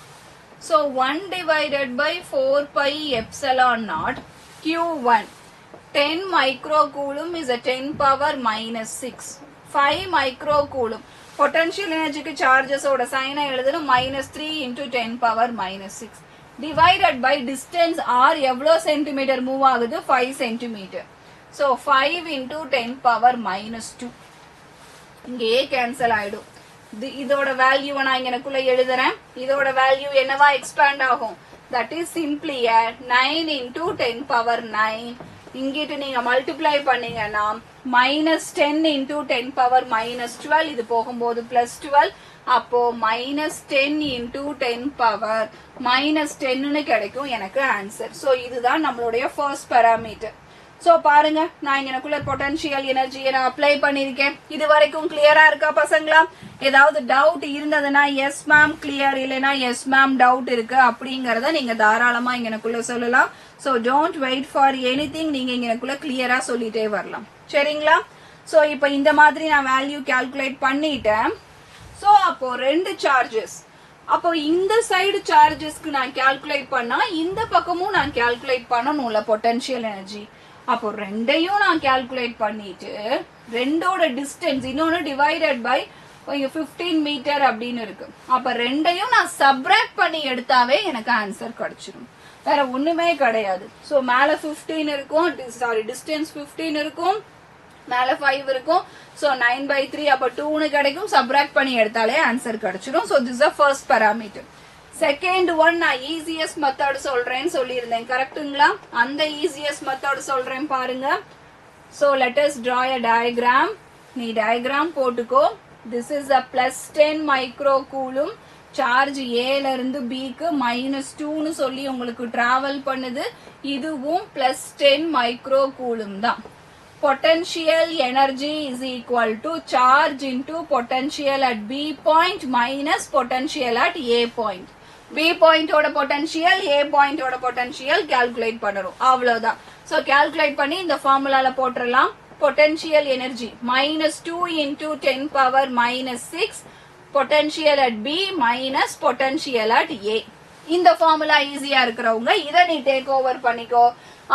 So 1 divided by 4 pi epsilon naught Q1 10 microcoulomb is a 10 power minus 6. 5 microcoulomb potential energy க்கு charges ஓட சைனை எழுதணும் -3 into 10 power minus 6 divided by distance R. எவ்வளோ சென்டிமீட்டர் மூவ் ஆகுது? 5 centimetre. So 5 into 10 power minus 2. இங்கே cancel ஆயிடும். இதோட value நான் இங்க எனக்குள்ள எழுதுறேன். இதோட வேல்யூ என்னவா எக்ஸ்பேண்ட் ஆகும்? That is simply 9 into 10 power 9. இங்கிட்டு நீங்க மல்டிப்ளை பண்ணீங்கன்னா -10 into 10 power minus 12. இது போகும்போது +12. அப்போ -10 into 10 power minus 10 கிடைக்கும் எனக்கு ஆன்சர். சோ இதுதான் நம்மளுடைய ஃபர்ஸ்ட் பாராமீட்டர். சோ பாருங்க, நான் இங்க எனக்குள்ள பொட்டன்ஷியல் எனர்ஜியை நான் அப்ளை பண்ணிருக்கேன். இது வரைக்கும் கிளியரா இருக்கா பசங்களா? ஏதாவது டவுட் இருந்ததுன்னா எஸ் மேம் கிளியர், இல்லைன்னா எஸ் மேம் டவுட் இருக்கு அப்படிங்கறத நீங்க தாராளமா இங்க எனக்குள்ள சொல்லலாம். So don't wait for anything, நீங்க இங்க எனக்குள்ள கிளியரா சொல்லிட்டே வரலாம். சரிங்களா? சோ இப்போ இந்த மாதிரி நான் வேல்யூ கால்குலேட் பண்ணிட்டேன். சோ அப்போ ரெண்டு சார்ஜஸ், அப்போ இந்த சைடு சார்ஜஸ்க்கு நான் கால்குலேட் பண்ணா இந்த பக்கமும் நான் கால்குலேட் பண்ணணும்ல பொட்டன்ஷியல் எனர்ஜி. அப்போ ரெண்டையும் நான் கால்குலேட் பண்ணிட்டு ரெண்டோட டிஸ்டன்ஸ் இன்னொன்னு டிவைடட் பை இங்க 15 மீட்டர் அப்படின்னு இருக்கு. அப்ப ரெண்டையும் நான் சப்ராக்ட் பண்ணி எடுத்தாவே எனக்கு ஆன்சர் கிடைச்சிடும். வேற ஒண்ணுமே கிடையாது. சோ மேல 15 இருக்கும், சாரி டிஸ்டன்ஸ் 15 இருக்கும், மேல 5 இருக்கும். சோ 9/3 அப்ப 2 கிடைக்கும். சப்ராக்ட் பண்ணி எடுத்தாலே ஆன்சர் கிடைச்சிடும். So this is the first parameter. Second one நான் ஈஸியஸ்ட் மெத்தட் சொல்றேன்னு சொல்லியிருந்தேன், கரெக்ட்டுங்களா? அந்த ஈஸியஸ்ட் மெத்தட் சொல்றேன் பாருங்க. So let us draw a diagram. நீ டயக்ராம் போட்டுக்கோ. This is a +10 micro coulomb. Charge ஏல இருந்து பிக்கு -2ன்னு சொல்லி உங்களுக்கு டிராவல் பண்ணுது. இதுவும் +10 மைக்ரோ கூலும் தான். Potential energy is equal to charge into potential at B point minus potential at A point. B point ஓட potential, A point ஓட potential calculate பண்ணணும். அவ்வளவுதான். So calculate பண்ணி இந்த ஃபார்முலால போட்டுறலாம். Potential energy -2 into 10 power -6 potential at B minus potential at A. இந்த formula ஈஸியா இருக்கிறவங்க இதை நீ டேக் ஓவர் பண்ணிக்கோ.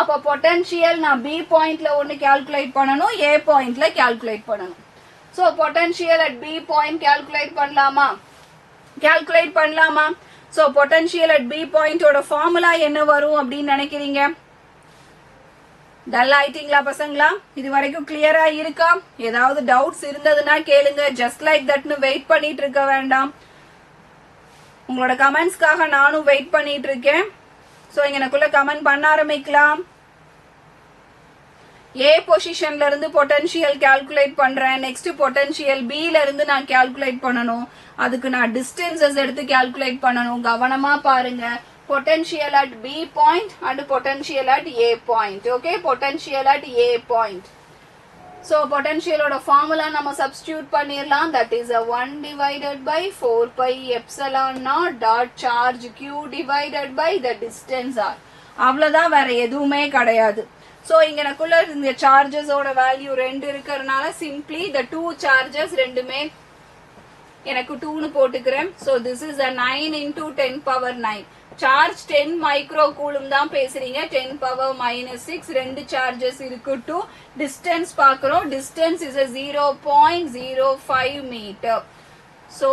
அப்ப பொட்டன்ஷியல் நான் B பாயிண்ட்ல ஒன்னு கால்குலேட் பண்ணனும், A பாயிண்ட்ல கால்குலேட் பண்ணனும். So potential at B point calculate பண்ணலாமா? சோ பொட்டன்ஷியல் at B பாயிண்டோட ஃபார்முலா என்ன வரும் அப்படின்னு நினைக்கிறீங்க? டல் ஆயிட்டீங்களா பசங்களா? இது வரைக்கும் கிளியரா இருக்கா? ஏதாவது டவுட்ஸ் இருந்ததுன்னா கேளுங்க. ஜஸ்ட் லைக் தட்னு வெயிட் பண்ணிட்டு இருக்க வேண்டாம். உங்களோட கமெண்ட்ஸ்க்காக நானும் வெயிட் பண்ணிட்டு இருக்கேன். சோ எனக்குள்ள கமெண்ட் பண்ண ஆரம்பிக்கலாம். A பொசிஷன்ல இருந்து பொட்டன்ஷியல் கால்குலேட் பண்றேன். நெக்ஸ்ட் பொட்டன்ஷியல் B ல இருந்து நான் கால்குலேட் பண்ணனும். அதுக்கு நான் டிஸ்டன்சஸ் எடுத்து கால்குலேட் பண்ணனும். கவனமா பாருங்க. Potential at B point and potential at A point. Okay, potential at A point. So potential oda formula nama substitute பண்ணிரலாம். That is a 1 divided by 4 pi epsilon naught dot charge Q divided by the distance R. அவ்வளவுதான், வேற எதுவுமே கிடையாது. So இங்க எனக்குள்ள இந்த charges ஓட value 2 இருக்கறனால simply the two charges ரெண்டுமே எனக்கு 2னு போட்டுக்கிறேன். So this is a 9 into 10 power 9. Charge 10 micro coulomb தான் பேசுறீங்க. 10 power -6 ரெண்டு சார்ஜஸ் இருக்கு. டிஸ்டன்ஸ் பாக்குறோம். Distance is 0.05 metre. So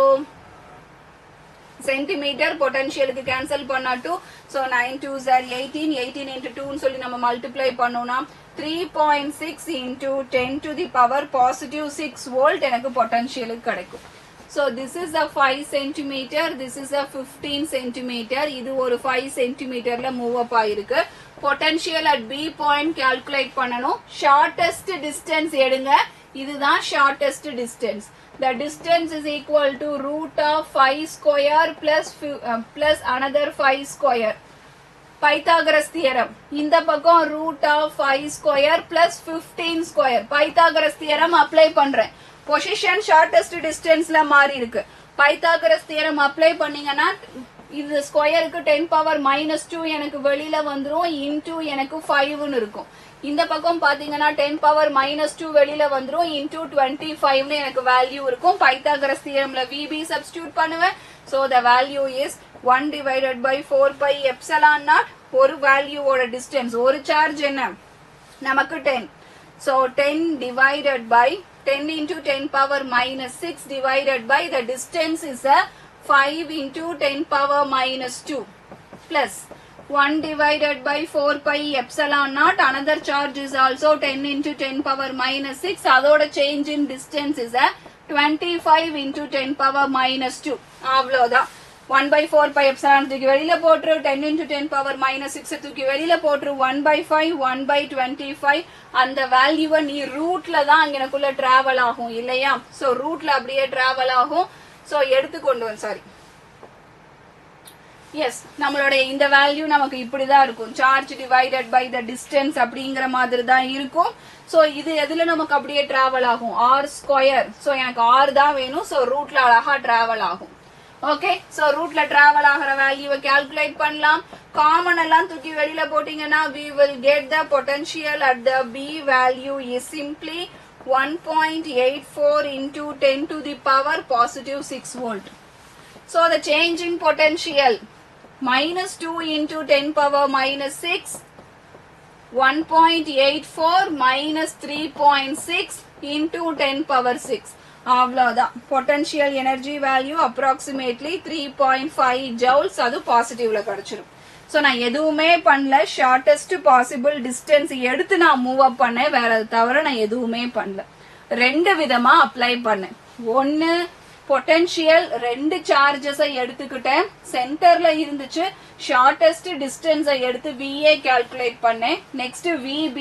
centimetre பொட்டன்ஷியலுக்கு கேன்சல் பண்ணாட்டு. So 9 2s are 18. 18 into 2 ன்னு சொல்லி நம்ம மல்டிப்ளை பண்ணோம்னா 3.6 into 10 to the power +6 volt எனக்கு பொட்டன்ஷியலுக்கு கிடைக்கும். So this is a 5 centimeter, this is a 15 centimeter. இது ஒரு 5 centimeterல மூவ் அப் ஆயிருக்கு. Potential at B point calculate பண்ணனும். Shortest distance எடுங்க. இதுதான் shortest distance. The distance is equal to root of 5 square plus another 5 square. Pythagoras theorem. இந்த பக்கம் root of 5 square plus 15 square. Pythagoras theorem apply பண்றேன். Position shortest டிஸ்டன்ஸ்ல மாறி இருக்கு. Pythagoras theorem apply பண்ணீங்கன்னா இது ஸ்கொயருக்கு 10 power -2 எனக்கு வெளியில வந்துரும். இன்டூ எனக்கு 5ன்னு இருக்கும். இந்த பக்கம் பாத்தீங்கன்னா 10 power -2 வெளியில வந்துரும். இன்டூ 25ன்னு எனக்கு வேல்யூ இருக்கும். பைத்தாகரஸ் தியரம்ல VB சப்ஸ்டிடியூட் பண்ணுவேன். So the value is 1 divided by 4 pi epsilon naught. ஒரு வேல்யூவோட டிஸ்டன்ஸ், ஒரு சார்ஜ் என்ன நமக்கு 10. So 10 divided by 10 into 10 power -6 divided by the distance is a 5 into 10 power -2 plus 1 divided by 4 pi epsilon naught. Another charge is also 10 into 10 power -6. அதோட change in distance is a 25 into 10 power -2. அவ்வளவுதான். 1 by 4 pi epsilon தூக்கி வெளியில போட்டுரு. 10 into 10 power -6 தூக்கி வெளியில போட்டுரு. 1 by 5 1 by 25. அந்த வேல்யூவை நீ ரூட்ல தான் அங்கனக்குள்ள டிராவல் ஆகும் இல்லையா? சோ ரூட்ல அப்படியே டிராவல் ஆகும். சோ எடுத்துக்கொண்டு வந்து சாரி எஸ் நம்மளோட இந்த வேல்யூ நமக்கு இப்படிதான் இருக்கும். Charge divided by the distance அப்படிங்கிற மாதிரி தான் இருக்கும். சோ இது எதுல நமக்கு அப்படியே டிராவல் ஆகும்? R square. சோ எனக்கு ஆர் தான் வேணும். சோ ரூட்ல அழகா டிராவல் ஆகும். ஓகே, சோ ரூட்ல டிராவல் ஆகிற வேல்யூவை கால்குலேட் பண்ணலாம். காமன் எல்லாம் தூக்கி வெளியில போட்டீங்கன்னா we will get the potential at the B value is simply 1.84 into 10 to the power +6 volt. So the change in potential -2 into 10 power -6 1.84 minus 3.6 into 10 power 6. அவ்வளவுதான். potential energy value approximately 3.5 joules. அது பாசிட்டிவ்ல கிடைச்சிரும். So நான் எதுவுமே பண்ணல, shortest possible distance எடுத்து நான் move up பண்ணேன், வேற அது தவிர நான் எதுவுமே பண்ணல. ரெண்டு விதமா அப்ளை பண்ணேன். ஒன்னு பொட்டன்ஷியல் ரெண்டு சார்ஜஸை எடுத்துக்கிட்டேன், சென்டர்ல இருந்துச்சு, ஷார்ட்டஸ்ட் டிஸ்டன்ஸை எடுத்து VA கால்குலேட் பண்ணேன். நெக்ஸ்ட் VB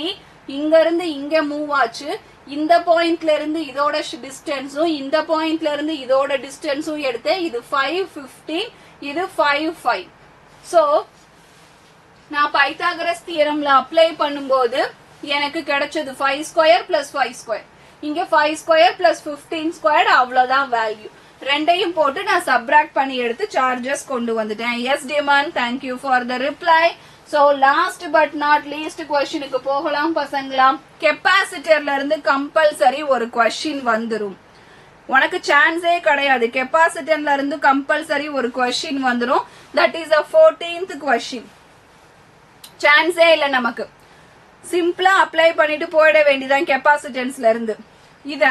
இங்க இருந்து இங்க மூவ் ஆச்சு, இந்த பாயிண்ட்ல இருந்து இதோட டிஸ்டன்ஸும் இந்த பாயிண்ட்ல இருந்து இதோட டிஸ்டன்ஸும் எடுத்தேன். இது 515, இது 55. சோ நான் பைத்தாகரஸ் தியரம்ல அப்ளை பண்ணும்போது எனக்கு கிடைச்சது 5 ஸ்கொயர் பிளஸ் 5 ஸ்கொயர், இங்க 5 ஸ்கொயர் பிளஸ் 15 ஸ்கொயர், அவ்வளவுதான் வேல்யூ. ரெண்டையும் போட்டு நான் சப்ராக்ட் பண்ணி எடுத்து சார்ஜஸ் கொண்டு வந்துட்டேன். எஸ் டிமான், thank you for the reply. So last but not least கொஸ்டினுக்கு போகலாம் பசங்களா. கெப்பாசிட்டர்ல இருந்து கம்பல்சரி ஒரு கொஸ்டின் வந்துரும், உனக்கு சான்ஸே கிடையாது. கெப்பாசிட்டர்ல இருந்து கம்பல்சரி ஒரு கொஸ்டின் வந்துரும். That is a 14th question. சான்ஸே இல்ல, நமக்கு சிம்பிளா அப்ளை பண்ணிட்டு போயிட வேண்டியதான் கெப்பாசிட்டன்ஸ்ல இருந்து. இத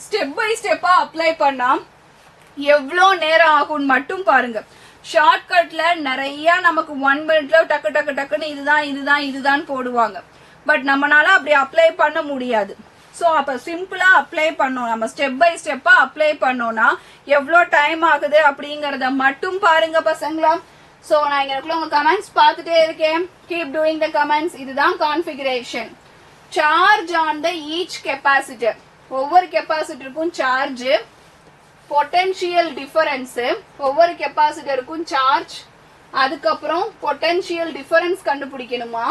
ஸ்டெப் பை ஸ்டெப்பா அப்ளை பண்ணா எவ்வளோ நேரம் ஆகும் மட்டும் பாருங்க. ஷார்ட்கட்ல நிறைய நமக்கு 1 மினிட்ல டக்கு டக்கு டக்குன்னு இதுதான் இதுதான் இதுதான் போடுவாங்க. பட் நம்மளால அப்படி அப்ளை பண்ண முடியாது. சோ அப்ப சிம்பிளா அப்ளை பண்ணோம், நம்ம ஸ்டெப் பை ஸ்டெப்பா அப்ளை பண்ணோம்னா எவ்வளோ டைம் ஆகுது அப்படிங்கறத மட்டும் பாருங்க பசங்களா. சோ நான் இங்க உங்க கமெண்ட்ஸ் பார்த்துட்டே இருக்கேன். Keep doing the comments. இதுதான் configuration. Charge on the each capacitor, ஒவ்வொரு கெப்பாசிட்டருக்கும் சார்ஜ், பொட்டன்ஷியல் டிஃபரன்ஸ், ஒவ்வொரு கெப்பாசிட்டருக்கும் சார்ஜ், அதுக்கப்புறம் பொட்டன்ஷியல் டிஃபரன்ஸ் கண்டுபிடிக்கணுமா,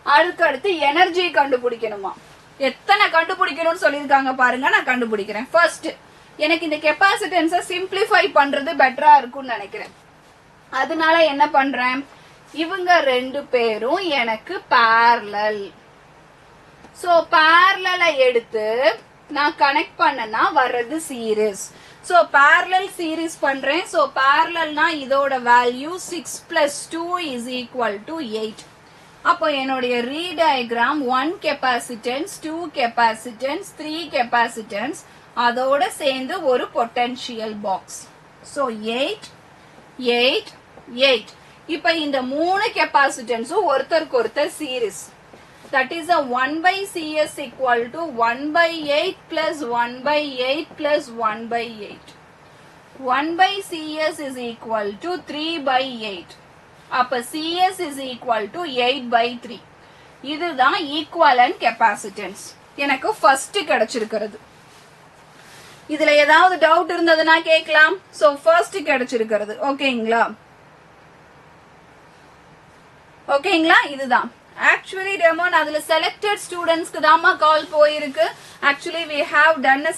அதுக்கடுத்து எனர்ஜி கண்டுபிடிக்கணுமா. எத்தனை கண்டுபிடிக்கணும்னு சொல்லியிருக்காங்க பாருங்க, நான் கண்டுபிடிக்கிறேன். ஃபர்ஸ்ட் எனக்கு இந்த கெப்பாசிட்டன்ஸை சிம்பிளிஃபை பண்றது பெட்டரா இருக்கும்னு நினைக்கிறேன். அதனால என்ன பண்றேன், இவங்க ரெண்டு பேரும் எனக்கு parallel. சோ parallel எடுத்து நான் கனெக்ட் பண்ணனா வர்றது சீரிஸ். சோ parallel சீரிஸ் பண்றேன். சோ parallelனா இதோட value 6 plus 2 is equal to 8. அப்போ என்னுடைய ரீடயக்ராம் 1 capacitance, 2 capacitance, 3 capacitance, அதோட சேர்ந்து ஒரு பொட்டன்ஷியல் பாக்ஸ். சோ 8 8 8. இப்ப இந்த மூணு கெப்பாசிட்டன்ஸும் ஒருத்தருக்கு ஒருத்தர் series. That is a 1 by CS equal to 1 by 8 plus 1 by 8 plus 1 by 8. 1 by CS is equal to 3 by 8. அப்ப CS is equal to 8 by 3. இதுதான் ஈக்குவலன்ட் கெப்பாசிட்டன்ஸ். எனக்கு ஃபர்ஸ்ட் கிடைச்சிருக்கிறது. இதுல ஏதாவது டவுட் இருந்ததுன்னா கேட்கலாம். சோ ஃபர்ஸ்ட் கிடைச்சிருக்கிறது. ஓகேங்களா, ஓகேங்களா. இதுதான் ஆக்சுவலி டெமோன். அதுல செலக்டட் ஸ்டூடெண்ட்ஸ்க்கு தாமா கால் போயிருக்கு. Actually we have done a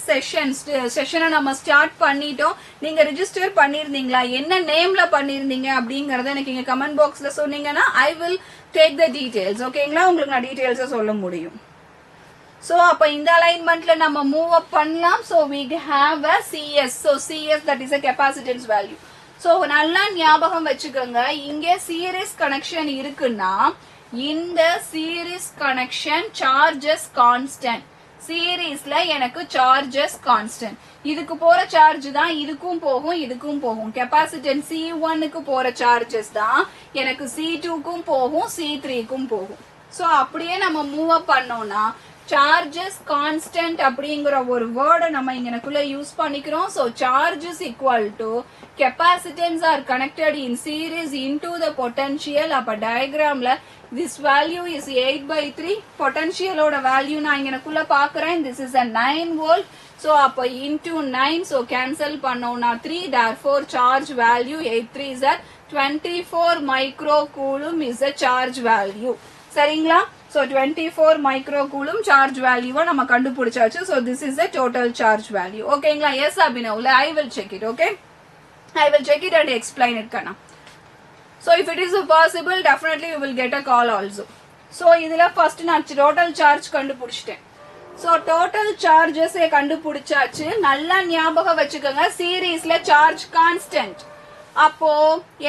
செஷனை நம்ம ஸ்டார்ட் பண்ணிட்டோம். நீங்க ரிஜிஸ்டர் பண்ணிருந்தீங்களா, என்ன நேம்ல பண்ணிருந்தீங்க அப்படிங்கறத எனக்கு இங்க கமெண்ட் பாக்ஸ்ல சொன்னீங்கன்னா I will take the details. ஓகேங்களா, உங்களுக்கு நான் டீடைல்ஸ் சொல்ல முடியும். சோ அப்ப இந்த அலைன்மெண்ட்ல நம்ம மூவ் அப் பண்ணலாம். So we have a CS. so CS, that is a capacitance value. So நல்லா ஞாபகம் வச்சுக்கோங்க, இங்க சீரிஸ் கனெக்ஷன் இருக்குன்னா இந்த சீரிஸ் கனெக்ஷன் சார்ஜஸ் கான்ஸ்டன்ட். சீரிஸ்ல எனக்கு சார்ஜஸ் கான்ஸ்டன்ட். இதுக்கு போற சார்ஜ் தான் இதுக்கும் போகும் இதுக்கும் போகும். கெப்பாசிட்டன்ஸ் C1க்கு போற சார்ஜஸ் தான் எனக்கு C2க்கும் போகும் C3க்கும் போகும். சோ அப்படியே நம்ம மூவ் அப் பண்ணோம்னா சார்ஜஸ் கான்ஸ்டன்ட் அப்படிங்கிற ஒரு வேர்டை நம்ம இங்கனக்குள்ள யூஸ் பண்ணிக்கிறோம். So charges equal to capacitance are connected in series into the potential. அப்ப டயக்ராம்ல this value is 8 by 3. potential ஓட வேல்யூ நான் இங்கனக்குள்ள பாக்குறேன். this is a 9 volt. so அப்ப into 9, so cancel பண்ணோம்னா 3. therefore charge value 8 3 is a 24 microcoulomb is a charge value. சரிங்களா, so 24 microcoulomb charge value நம்ம கண்டுபிடிச்சாச்சு. so this is the total charge value. ஓகேங்களா, yes அபினவ்ல I will check it. okay, I will check it and explain it kana. So if it is possible, definitely you will get a call also. So இதுல first நான் total charge கண்டுபிடிச்சிட்டேன். So total charges கண்டுபிடிச்சாச்சு. நல்லா ஞாபகம் வச்சுக்கோங்க, சீரிஸ்ல charge constant. அப்போ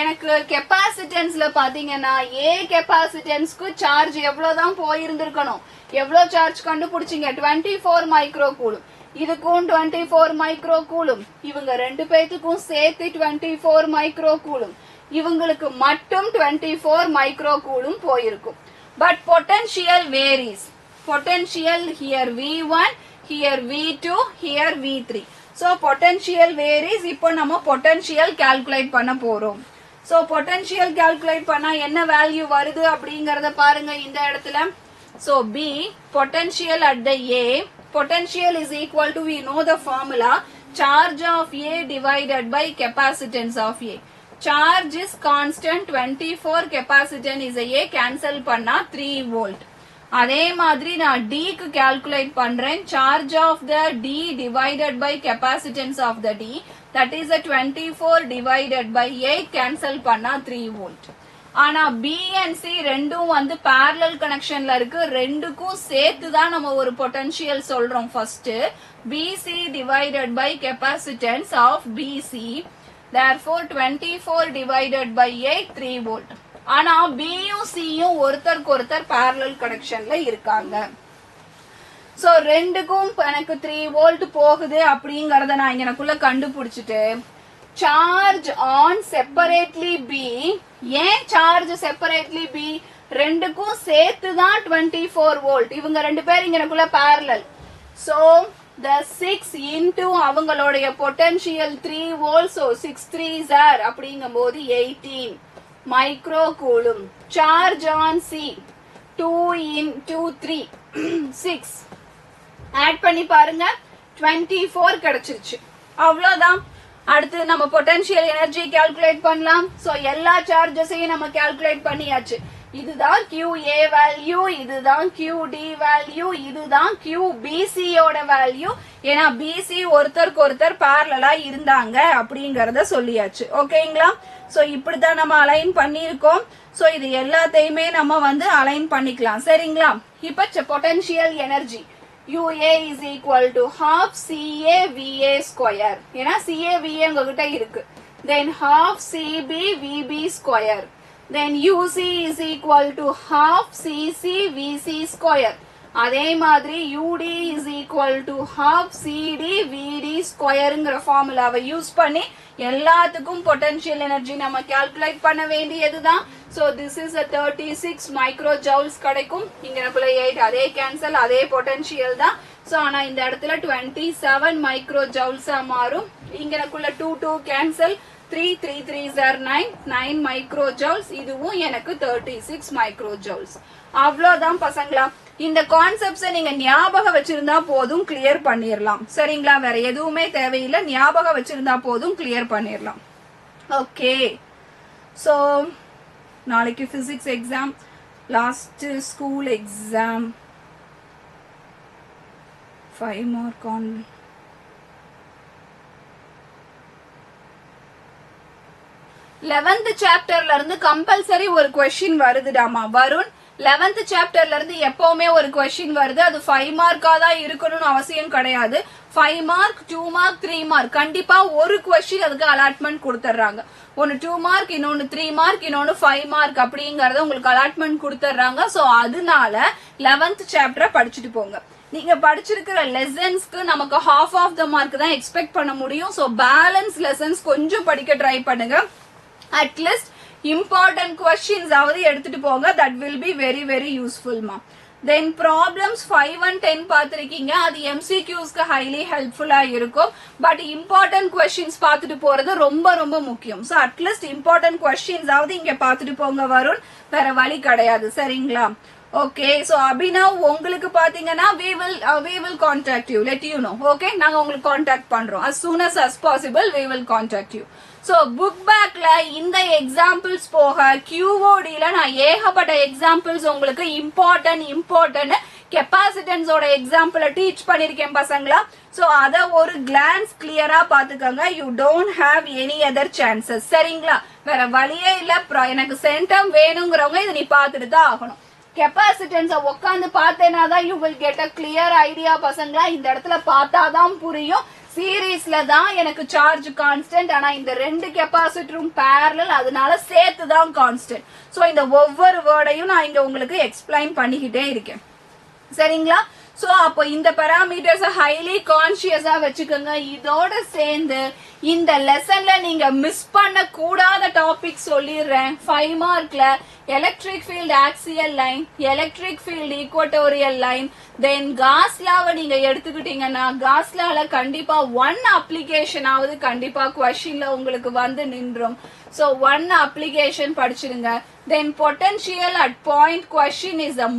எனக்கு கெப்பாசிட்டன்ஸ்ல பாத்தீங்கன்னா A கெப்பாசிட்டன்ஸ்க்கு சார்ஜ் எவ்வளவுதான் போயிருந்திருக்கணும். எவ்வளவு சார்ஜ் கண்டுபிடிச்சீங்க, 24 மைக்ரோகூலும். இதுக்கும் 24 மைக்ரோ கூலும், இவங்க ரெண்டு பேத்துக்கும் சேர்த்து 24 மைக்ரோ கூலும், இவங்களுக்கு மட்டும் 24 மைக்ரோ கூலும் போயிருக்கும். But potential varies. Potential here V1, here V2, here V3. So potential varies. இப்போ நம்ம potential calculate பண்ண போறோம். So potential calculate பண்ணா என்ன வேல்யூ வருது அப்படிங்கறத பாருங்க இந்த இடத்துல. So B potential at the A, potential is equal to, we know the formula, charge of A divided by capacitance of A. Charge is constant 24, capacitance is A, cancel பண்ணா 3 volt. அதே மாதிரி நான் D க்கு calculate பண்றேன். Charge of the D divided by capacitance of the D, that is a 24 divided by 8, cancel பண்ணா 3 volt. ஆனா B and C ரெண்டும் வந்து parallel connectionல இருக்கு. ரெண்டுக்கும் சேர்த்து தான் நம்ம ஒரு potential சொல்றோம். First BC divided by capacitance of BC, therefore 24 divided by 8, 3 volt. ஆனா Bயும் Cயும் ஒருத்தருக்கு ஒருத்தர் parallel connectionல இருக்காங்க. So ரெண்டுக்கும் எனக்கு 3 volt போகுது அப்படிங்கறத நான் இங்கனக்குள்ள கண்டுபிடிச்சிட்டு, charge on separately B, ஏன் charge separately B, ரெண்டுக்கும் சேர்த்து தான் 24 volt. இவங்க ரெண்டு பேர் இங்கனக்குள்ள parallel. So the 6 into அவங்களுடைய potential 3 volt, so 6 3s are அப்படிங்கும்போது 18 micro coulomb. Charge on C 2 into 3 6, add பண்ணி பாருங்க 24 கிடைச்சிருச்சு. அவ்வளவுதான். அடுத்து நம்ம potential energy calculate பண்ணலாம். So எல்லா சார்ஜஸையும் நம்ம calculate பண்ணியாச்சு. இதுதான் QA வேல்யூ, இதுதான் QD வேல்யூ, இதுதான் QBC யோட வேல்யூ. ஏன்னா BC ஒருத்தருக்கு ஒருத்தர் parallel-ஆ இருந்தாங்க அப்படிங்கறத சொல்லியாச்சு. ஓகேங்களா? சோ இப்படிதான் நம்ம அலைன் பண்ணிருக்கோம். சோ இது எல்லாத்தையுமே நம்ம வந்து அலைன் பண்ணிக்கலாம். சரிங்களா? இப்ப potential energy UA is equal to half CA VA square. ஏன்னா CA VA உங்ககிட்ட இருக்கு. Then half CB VB square. Then UC is equal to half CC VC square. அதே மாதிரி UD is equal to half CD VD squareங்கிற ஃபார்முலாவை use பண்ணி எல்லாத்துக்கும் potential energy நம்ம calculate பண்ண வேண்டியதுதான். So this is a 36 microjoules கிடைக்கும். இங்கனக்குள்ள 8 அதே cancel, அதே potential தான். So ஆனா இந்த இடத்துல 27 microjoules மாறும். இங்கனக்குள்ள 2 2 cancel, 3 3 3s are 9 microjoules. இதுவும் எனக்கு 36 microjoules. அவ்வளவுதான் பசங்களா. இந்த கான்செப்ட்ஸை நீங்க ஞாபகம் வச்சிருந்தா போதும், கிளியர் பண்ணிரலாம். சரிங்களா? வேற எதுவுமே தேவையில்லை, ஞாபகம் வச்சிருந்தா போதும், கிளியர் பண்ணிரலாம். ஓகே. சோ நாளைக்கு physics exam, last school exam, 5 mark on 11th சாப்டர்ல இருந்து கம்பல்சரி ஒரு क्वेश्चन வருதுடாமா வருண். 11th சாப்டர்ல இருந்து எப்பவுமே ஒரு क्वेश्चन வருது. அது 5 மார்க்கா தான் இருக்கணும்னு அவசியம் கிடையாது. 5 மார்க், 2 மார்க், 3 மார்க் கண்டிப்பா ஒரு क्वेश्चन அதுக்கு அலாட்மெண்ட் கொடுத்துறாங்க. ஒன்னு 2 மார்க், இன்னொன்னு 3 மார்க், இன்னொன்னு 5 மார்க் அப்படிங்கறத உங்களுக்கு அலாட்மெண்ட் கொடுத்துறாங்க. சோ அதனால 11th சாப்டரை படிச்சுட்டு போங்க. நீங்க படிச்சிருக்கிற லெசன்ஸ்க்கு நமக்கு half of the mark தான் எக்ஸ்பெக்ட் பண்ண முடியும். சோ பேலன்ஸ் லெசன்ஸ் கொஞ்சம் படிக்க ட்ரை பண்ணுங்க. அட்லீஸ்ட் important questions ஆவது எடுத்துட்டு போங்க. that will be very very useful ma. then problems 5 and 10 பாத்திருக்கீங்க. அது MCQs க்கு highly helpful ஆ இருக்கும். but important questions பாத்துட்டு போறது ரொம்ப ரொம்ப முக்கியம். so at least important questions ஆவது இங்க பாத்துட்டு போங்க வருண். வேற வழி கிடையாது. சரிங்களா? okay. so Abhinav உங்களுக்கு பாத்தீங்கன்னா we will contact you, let you know. okay. நாங்க உங்களுக்கு contact பண்றோம். as soon as possible we will contact you. so book backல இந்த எக்ஸாம்பிள்ஸ் போக QODல நான் ஏகப்பட்ட எக்ஸாம்பிள்ஸ் உங்களுக்கு important கெபாசிட்டன்ஸ் ஓட எக்ஸாம்பிள டீச் பண்ணிருக்கேன் பசங்களா. சோ அத ஒரு கிளான்ஸ் கிளியரா பாத்துக்கங்க. you don't have any other chances. சரிங்களா? வேற வழியே இல்ல. எனக்கு சென்டம் வேணுங்கிறவங்க இத நீ பாத்துட்டு தான் ஆகணும். கெபாசிட்டன்ஸ் உட்கார்ந்து பார்த்தேனா தான் you will get a clear idea பசங்களா. இந்த இடத்துல பார்த்தாதான் புரியும். சீரீஸ்ல தான் எனக்கு சார்ஜ் கான்ஸ்டன்ட், ஆனா இந்த ரெண்டு கெபாசிட்டரும் parallel, அதனால சேர்த்து தான் கான்ஸ்டன்ட். சோ இந்த ஒவ்வொரு வேர்டையும் நான் இங்க உங்களுக்கு எக்ஸ்பிளைன் பண்ணிக்கிட்டே இருக்கேன். சரிங்களா? சோ அப்போ இந்த parameters highly conscious வச்சுக்கோங்க. இதோட சேர்ந்து இந்த லெசன்ல நீங்க மிஸ் பண்ண கூடாத டாபிக் சொல்லிடுறேன். 5 மார்க்ல electric field axial line, electric field equatorial line, then Gauss law நீங்க எடுத்துக்கிட்டீங்கன்னா Gauss lawல கண்டிப்பா 1 application ஆவது கண்டிப்பா questionல உங்களுக்கு வந்து நின்றும். So 1 application படிச்சிருங்க. Then potential at point question is the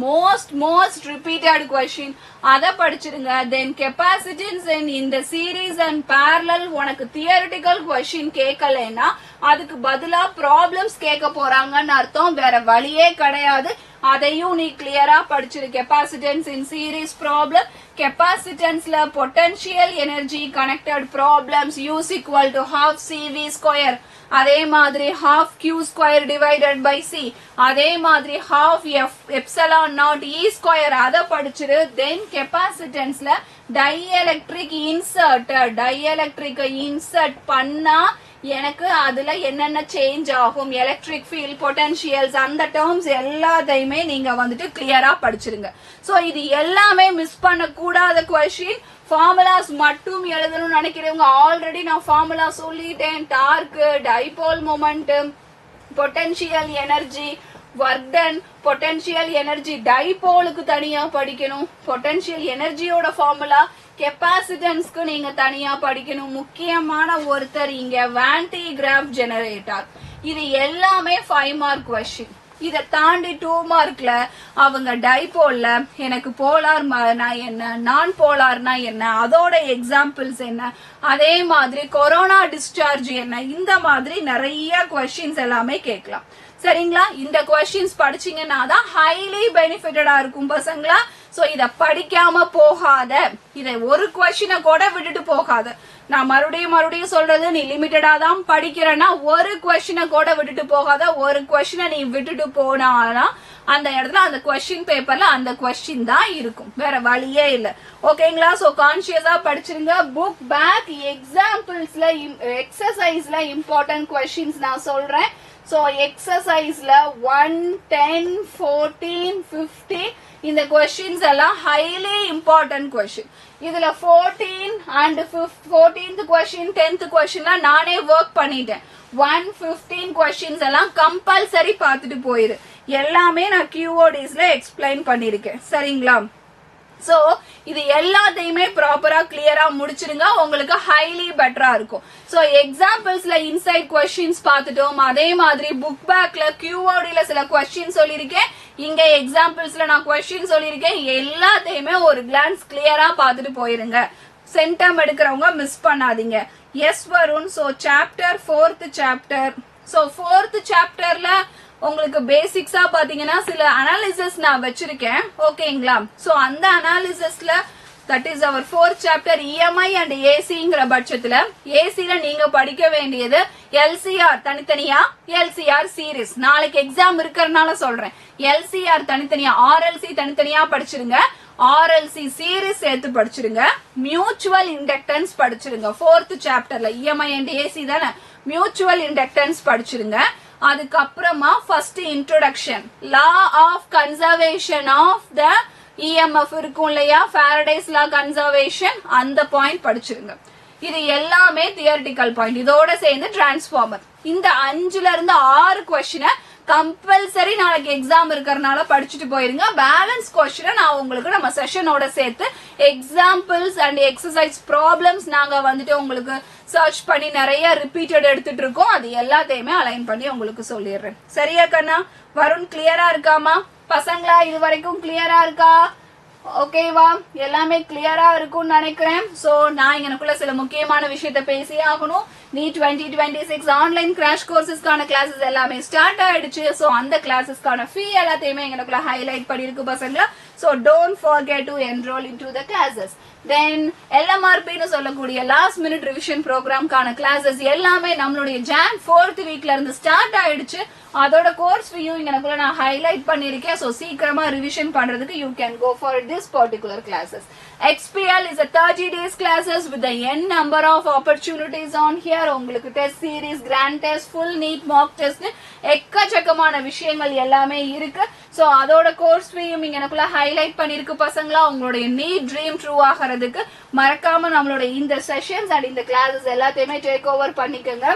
most repeated question. அத படிச்சிருங்க. Then capacitance in the series and parallel உனக்கு theoretical question கேட்கலைன்னா அதுக்கு பதிலா problems கேட்க போறாங்கன்னு அர்த்தம். வேற வழியே கிடையாது. அதையும் நீ கிளியரா படிச்சிரு. capacitance in series problem, capacitanceல potential energy connected problems u is equal to half cv square, அதே மாதிரி half q square divided by c, அதே மாதிரி half f epsilon naught e square அத படிச்சிரு. then capacitanceல dielectric insert பண்ணா எனக்கு அதுல என்னென்ன சேஞ்ச் ஆகும், எலக்ட்ரிக் ஃபீல்ட், பொட்டன்ஷியல்ஸ், அந்த டேர்ம்ஸ் எல்லாத்தையுமே நீங்க வந்துட்டு கிளியரா படிச்சிருங்க. சோ இது எல்லாமே மிஸ் பண்ண கூடாத கொஸ்டின். ஃபார்முலாஸ் மட்டும் எழுதணும்னு நினைக்கிறவங்க ஆல்ரெடி நான் ஃபார்முலா சொல்லிட்டேன். Torque, dipole moment, potential energy, work done, potential energy, டைபோலுக்கு தனியா படிக்கணும், பொட்டன்ஷியல் எனர்ஜியோட ஃபார்முலா, கெபாசிட்டன்ஸ்க்கு நீங்க தனியா படிக்கணும். முக்கியமான ஒருத்தர் இங்க வான்டி கிராஃப் ஜெனரேட்டர். இது எல்லாமே 5 மார்க் கொஸ்டின். இத தாண்டி 2 மார்க்ல அவங்க டைபோல்ல எனக்கு போலார்னா என்ன, நான் போலார்னா என்ன, அதோட எக்ஸாம்பிள்ஸ் என்ன, அதே மாதிரி கொரோனா டிஸ்சார்ஜ் என்ன, இந்த மாதிரி நிறைய கொஸ்டின்ஸ் எல்லாமே கேட்கலாம். சரிங்களா? இந்த கொஸ்டின்ஸ் படிச்சீங்கன்னா தான் ஹைலி பெனிஃபிட்டடா இருக்கும் பசங்களா. சோ இத படிக்காம போகாத, இதை ஒரு கொஸ்டினை கூட விட்டுட்டு போகாத. நான் மறுபடியும் சொல்றது, நீ லிமிட்டடா தான் படிக்கிறேன்னா ஒரு கொஸ்டினை கூட விட்டுட்டு போகாத. ஒரு கொஸ்டினை நீ விட்டுட்டு போனா அந்த இடத்துல அந்த கொஸ்டின் பேப்பர்ல அந்த கொஸ்டின் தான் இருக்கும், வேற வழியே இல்ல. ஓகேங்களா? சோ கான்சியஸா படிச்சிருங்க. புக் பேக் எக்ஸாம்பிள்ஸ்ல எக்ஸசைஸ்ல இம்பார்ட்டன்ட் கொஸ்டின்ஸ் நான் சொல்றேன். So exerciseல 1, 10, 14, 15 இந்த questions எல்லாம் highly important question. இதுல 14 and 14th question 10th questionல நானே work பண்ணிட்டேன். 1, 15 questions எல்லாம் compulsory பார்த்துட்டு போயிரு. எல்லாமே நான் QODsல explain பண்ணிருக்கேன். சரிங்களா? சோ இது எல்லாத்தையுமே ப்ராப்பரா கிளியரா முடிச்சிருங்க, உங்களுக்கு ஹைலி பெட்டரா இருக்கும். சோ எக்ஸாம்பிள்ஸ்ல இன்சைட் கொஸ்டின்ஸ் பார்த்துட்டோம். அதே மாதிரி புக் பேக்ல QODல சில கொஸ்டின் சொல்லியிருக்கேன், இங்க எக்ஸாம்பிள்ஸ்ல நான் கொஸ்டின் சொல்லியிருக்கேன். எல்லாத்தையுமே ஒரு கிளான்ஸ் கிளியரா பார்த்துட்டு போயிருங்க. சென்டம் எடுக்கிறவங்க மிஸ் பண்ணாதீங்க. எஸ் வரும். So chapter 4th chapter. So 4th சாப்டர்ல உங்களுக்கு பேசிக்ஸா பாத்தீங்கன்னா சில அனாலிசிஸ் நான் வச்சிருக்கேன். ஓகேங்களா? சோ அந்த அனாலிசிஸ்ல that is our 4th chapter EMI and ACங்கிற பட்சத்துல ஏசில நீங்க படிக்க வேண்டியது LCR தனித்தனியா, LCR சீரிஸ். நாளைக்கு எக்ஸாம் இருக்கறனால சொல்றேன். LCR தனித்தனியா, RLC தனித்தனியா படிச்சிருங்க, RLC சீரிஸ் சேர்த்து படிச்சிருங்க, மியூச்சுவல் இண்டக்டன்ஸ் படிச்சிருங்க. 4th சாப்டர்ல EMI and AC தானே, மியூச்சுவல் இண்டக்டன்ஸ் படிச்சிருங்க. அதுக்கப்புறமா first introduction, law of conservation of the EMF இருக்கும் இல்லையா, ஃபாரடேஸ் லா கன்சர்வேஷன், அந்த பாயிண்ட் படிச்சிருங்க. இது எல்லாமே தியரிட்டிக்கல் பாயிண்ட். இதோட சேர்ந்து டிரான்ஸ்ஃபார்மர். இந்த 5ல இருந்து 6 கொஸ்டினை கம்பல்சரி நாளைக்கு எக்ஸாம் இருக்கறனால படிச்சுட்டு போயிருங்க. பேலன்ஸ் கொஸ்டினை நான் உங்களுக்கு நம்ம செஷனோட சேர்த்து எக்ஸாம்பிள்ஸ் அண்ட் எக்ஸசைஸ் ப்ராப்ளம்ஸ் நாங்க வந்துட்டு உங்களுக்கு சர்ச் பண்ணி நிறைய ரிப்பீட்டட் எடுத்துட்டு இருக்கோம். அது எல்லாத்தையுமே அலைன் பண்ணி உங்களுக்கு சொல்லிடுறேன். சரியா கண்ணா? வருண் கிளியரா இருக்காமா பசங்களா? இது வரைக்கும் கிளியரா இருக்கா? ஓகேவா? எல்லாமே கிளியரா இருக்கும்னு நினைக்கிறேன். சோ நான் எனக்குள்ள சில முக்கியமான விஷயத்த பேசியே ஆகணும். நீ 2026 ஆன்லைன் கிராஷ் கோர்சஸ்க்கான கிளாஸஸ் எல்லாமே ஸ்டார்ட் ஆயிடுச்சு. சோ அந்த கிளாஸஸ்க்கான ஃபீ எல்லாத்தையுமே எனக்குள்ள ஹைலைட் பண்ணிருக்கு பசங்களா. So don't forget to enrol into the classes. Then LMRP னு சொல்லக்கூடிய last minute revision program கான classes எல்லாமே நம்மளுடைய Jan 4th weekல இருந்து ஸ்டார்ட் ஆயிடுச்சு. அதோட கோர்ஸ் வியூ இங்கனக்குள்ள நான் ஹைலைட் பண்ணிருக்கேன். சோ சீக்கிரமா ரிவிஷன் பண்றதுக்கு you can go for this particular classes. XPL is a 30 days classes with the n number of opportunities on here. உங்களுக்கு test series, grand test, full neat mock test எக்கச்சக்கமான விஷயங்கள் எல்லாமே இருக்கு. So அதோட course view இங்கனக்குள்ள highlight பண்ணிருக்கு பசங்களா. உங்களுடைய NEET dream true ஆகிறதுக்கு மறக்காம நம்மளோட இந்த செஷன்ஸ் அண்ட் இந்த கிளாसेस எல்லாத்தையுமே டேக் ஓவர் பண்ணிக்கங்க.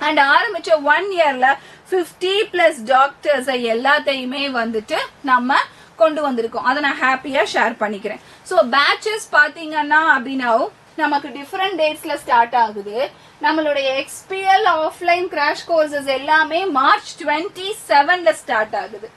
அண்ட் ஆரம்பிச்ச 1 இயர்ல 50+ டாக்டர்ஸ் எல்லாத்தையுமே வந்துட்டு நம்ம கொண்டு வந்திருக்கோம். அதை நான் ஹாப்பியா ஷேர் பண்ணிக்கிறேன். சோ பேட்சஸ் பாத்தீங்கன்னா அப்படின்னா நமக்கு டிஃபரெண்ட் டேட்ஸ்ல ஸ்டார்ட் ஆகுது. நம்மளுடைய XPL ஆஃப்லைன் கிராஷ் கோர்சஸ் எல்லாமே மார்ச் 27ல ஸ்டார்ட் ஆகுது.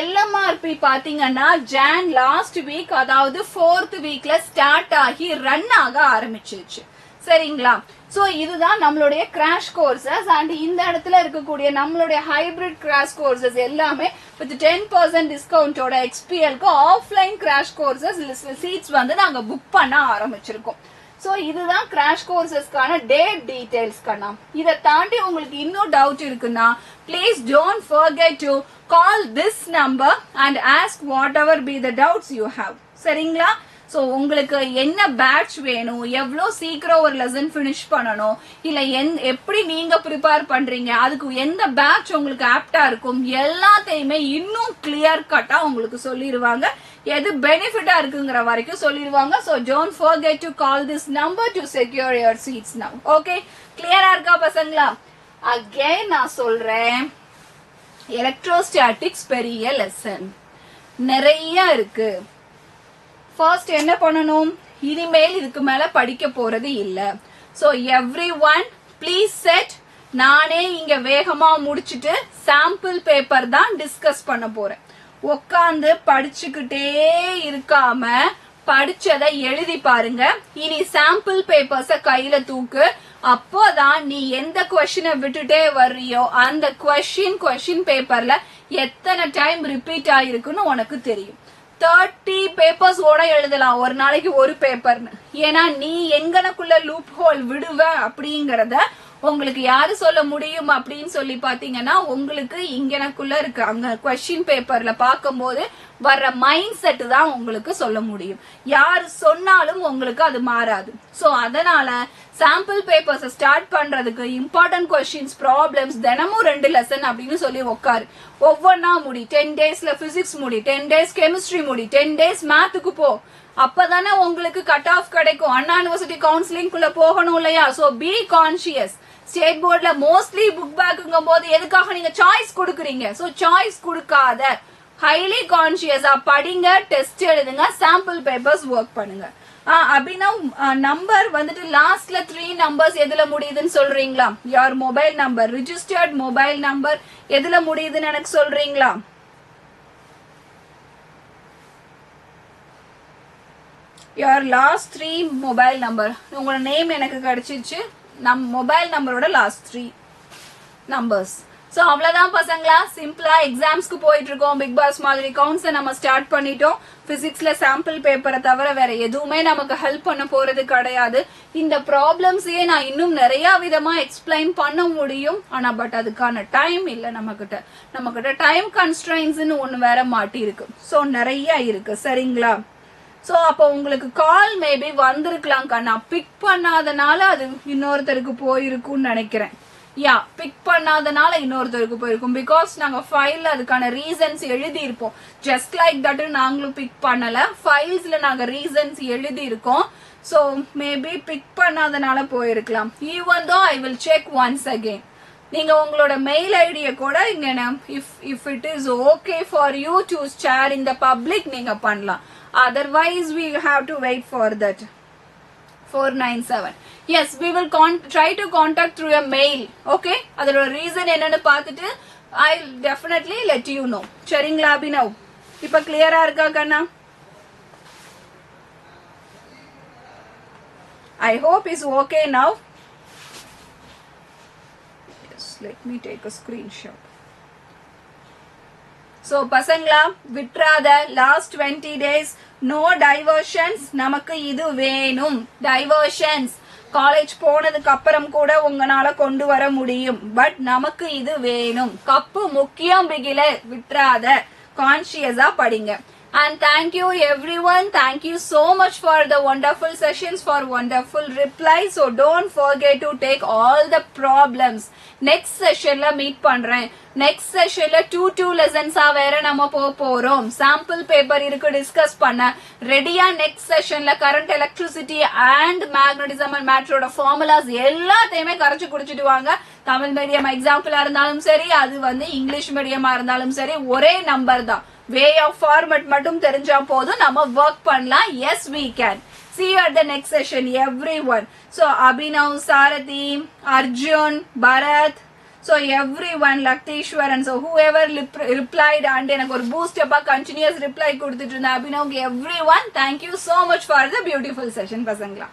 LMRP பாத்தீங்கன்னா ஜான் லாஸ்ட் வீக் அதாவது 4th வீக்ல ஸ்டார்ட் ஆகி ரன் ஆக ஆரம்பிச்சிருச்சு. சரிங்களா? சோ இதுதான் நம்மளுடைய கிராஷ் கோர்சஸ். அண்ட் இந்த இடத்துல இருக்கக்கூடிய நம்மளுடைய ஹைபிரிட் கிராஷ் கோர்சஸ் எல்லாமே வித் 10% டிஸ்கவுண்டோட XPLக்கு ஆஃப்லைன் கிராஷ் கோர்சஸ் சீட்ஸ் வந்து நாங்க புக் பண்ண ஆரம்பிச்சிருக்கோம். சோ இதுதான் கிராஷ் கோர்சஸ்க்கான டேட் டீடைல்ஸ் கண்ணா. இதை தாண்டி உங்களுக்கு இன்னும் டவுட் இருக்குன்னா please don't forget to call this number and ask whatever be the doubts you have. சரிங்களா? சோ உங்களுக்கு என்ன பேட்ச் வேணும், எவ்வளவு சீக்கிரம் ஒரு லெசன் ஃபினிஷ் பண்ணணும், இல்ல எப்படி நீங்க ப்ரிப்பேர் பண்றீங்க, அதுக்கு எந்த பேட்ச் உங்களுக்கு ஆப்டா இருக்கும் எல்லாத்தையுமே இன்னும் கிளியர் கட்டா உங்களுக்கு சொல்லிடுவாங்க. எது பெனிஃபிட்டா இருக்குங்கிற வரைக்கும் சொல்லிடுவாங்க. So don't forget to call this number to secure your seats now. Okay, கிளியரா இருக்கா பசங்களா? அகைன் நான் சொல்றேன், எலக்ட்ரோஸ்டாட்டிக்ஸ் பெரிய லெசன் நிறைய இருக்கு. ஃபர்ஸ்ட் என்ன பண்ணணும், இனிமேல் இதுக்கு மேல படிக்க போறது இல்ல. So everyone please set. நானே இங்க வேகமா முடிச்சிட்டு சாம்பிள் பேப்பர் தான் டிஸ்கஸ் பண்ண போறேன். உட்காந்து படிச்சுக்கிட்டே இருக்காம படிச்சதை எழுதி பாருங்க. இனி சாம்பிள் பேப்பர்ஸ கையில தூக்கு. அப்போதான் நீ எந்த கொஸ்டினை விட்டுட்டே வர்றியோ அந்த கொஸ்டின் பேப்பர்ல எத்தனை டைம் ரிப்பீட் ஆயிருக்குன்னு உனக்கு தெரியும். 30 பேப்பர்ஸ் ஓட எழுதலாம் ஒரு நாளைக்கு ஒரு பேப்பர்னு. ஏன்னா நீ எங்கனக்குள்ள லூப் ஹோல் விடுவ அப்படிங்கறத உங்களுக்கு யாரு சொல்ல முடியும் அப்படின்னு சொல்லி பாத்தீங்கன்னா உங்களுக்கு இங்கனக்குள்ள இருக்கு. அங்க கொஸ்டின் பேப்பர்ல பாக்கும்போது வர்ற மைண்ட் செட் தான் உங்களுக்கு சொல்ல முடியும். யாரு சொன்னாலும் உங்களுக்கு அது மாறாது. சோ அதனால சாம்பிள் பேப்பர்ஸ் ஸ்டார்ட் பண்றதுக்கு இம்பார்ட்டன்ட் கொஸ்டின்ஸ், ப்ராப்ளம்ஸ் தினமும் 2 லெசன் அப்படின்னு சொல்லி உட்காரு. ஒவ்வொன்னா முடி. 10 டேஸ்ல பிசிக்ஸ் முடி, 10 டேஸ் கெமிஸ்ட்ரி முடி, 10 டேஸ் மேத்துக்கு போ. அப்பதானே உங்களுக்கு கட் ஆஃப் கிடைக்கும். அண்ணா யூனிவர்சிட்டி கவுன்சிலிங் குள்ள போகணும் இல்லையா? So be conscious. ஸ்டேட் போர்ட்ல மோஸ்ட்லி புக் பேக்குங்கும் போது எதுக்காக நீங்க சாய்ஸ் கொடுக்குறீங்க? சோ சாய்ஸ் கொடுக்காத ஹைலி கான்சியஸா படிங்க, டெஸ்ட் எழுதுங்க, சாம்பிள் பேப்பர்ஸ் ஒர்க் பண்ணுங்க. அபினவ் நம்பர் வந்துட்டு லாஸ்ட்ல 3 நம்பர்ஸ் எதுல முடியுதுன்னு சொல்றீங்களா? யார் mobile number, registered mobile number எதுல முடியுதுன்னு எனக்கு சொல்றீங்களா? யார் லாஸ்ட் 3 மொபைல் நம்பர், உங்களோட நேம் எனக்கு கிடைச்சிச்சு. மொபைல் நம்பரோட லாஸ்ட் 3 நம்பர்ஸ். சோ அவ்வளவுதான் பசங்களா. சிம்பிளா எக்ஸாம்ஸ்க்கு போயிட்டு இருக்கோம். பிக் பாஸ் மாதிரி கவுன்ஸை நம்ம ஸ்டார்ட் பண்ணிட்டோம். பிசிக்ஸ்ல சாம்பிள் பேப்பரை தவிர வேற எதுவுமே நமக்கு ஹெல்ப் பண்ண போறது கிடையாது. இந்த ப்ராப்ளம்ஸையே நான் இன்னும் நிறைய விதமா எக்ஸ்பிளைன் பண்ண முடியும். ஆனா பட் அதுக்கான டைம் இல்ல நம்மகிட்ட டைம் கன்ஸ்ட்ரைன்ஸ்னு ஒண்ணு வேற மாட்டி இருக்கு. சோ நிறைய இருக்கு. சரிங்களா? சோ அப்போ உங்களுக்கு கால் மேபி வந்திருக்கலாம் கண்ணா. பிக் பண்ணாதனால அது இன்னொருத்தருக்கு போயிருக்கும்னு நினைக்கிறேன். யா, பிக் பண்ணாதனால இன்னொருத்தருக்கு போயிருக்கும். பிகாஸ் நாங்க ஃபைல்ல அதுக்கான ரீசன்ஸ் எழுதி இருப்போம். ஜஸ்ட் லைக் தட் நாங்களும் பிக் பண்ணல. ஃபைல்ஸ்ல நாங்க ரீசன்ஸ் எழுதி இருக்கோம். சோ மேபி பிக் பண்ணாதனால போயிருக்கலாம். Even though I will check once again. நீங்க உங்களோட மெயில் ஐடியை கூட இங்க if it is okay for you to share in the public நீங்க பண்ணலாம். Otherwise we have to wait for that. 497. Yes, we will try to contact through a mail. Okay? அதோட reason என்னன்னு பார்த்துட்டு I'll definitely let you know. சரிங்களா அபினவ்? இப்ப கிளியரா இருக்கா கண்ணா? I hope it's okay now. Yes, let me take a screenshot. So பசங்களா விட்றாத last 20 days no diversions நமக்கு இது வேணும் diversions காலேஜ் போனதுக்கு அப்புறம் கூட உங்களால கொண்டு வர முடியும் பட் நமக்கு இது வேணும் கப்பு முக்கியம் பிகிலே விட்றாத கான்ஷியஸா படிங்க and thank you everyone thank you so much for the wonderful sessions for wonderful replies so don't forget to take all the problems next session la meet பண்றேன் next session la 2 lessons ஆ வேற நம்ம போறோம் sample paper இருக்கு discuss பண்ண ரெடியா next session la current electricity and magnetism and matter ஓட formulas எல்லாத்தையுமே கரைச்சு குடிச்சிட்டு வாங்க தமிழ் மீடியம் எக்ஸாம்பிளா இருந்தாலும் சரி அது வந்து இங்கிலீஷ் மீடியமா இருந்தாலும் சரி ஒரே நம்பர் தான் way of format மட்டும் தெரிஞ்சா போதும் நம்ம work பண்ணலாம் yes we can see you at the next session everyone so Abhinav Sarathi Arjun Bharat so everyone Laktishwar and so whoever replied and எனக்கு ஒரு boost up continuous reply கொடுத்துட்டு இருந்த Abhinav everyone thank you so much for the beautiful session பசங்களா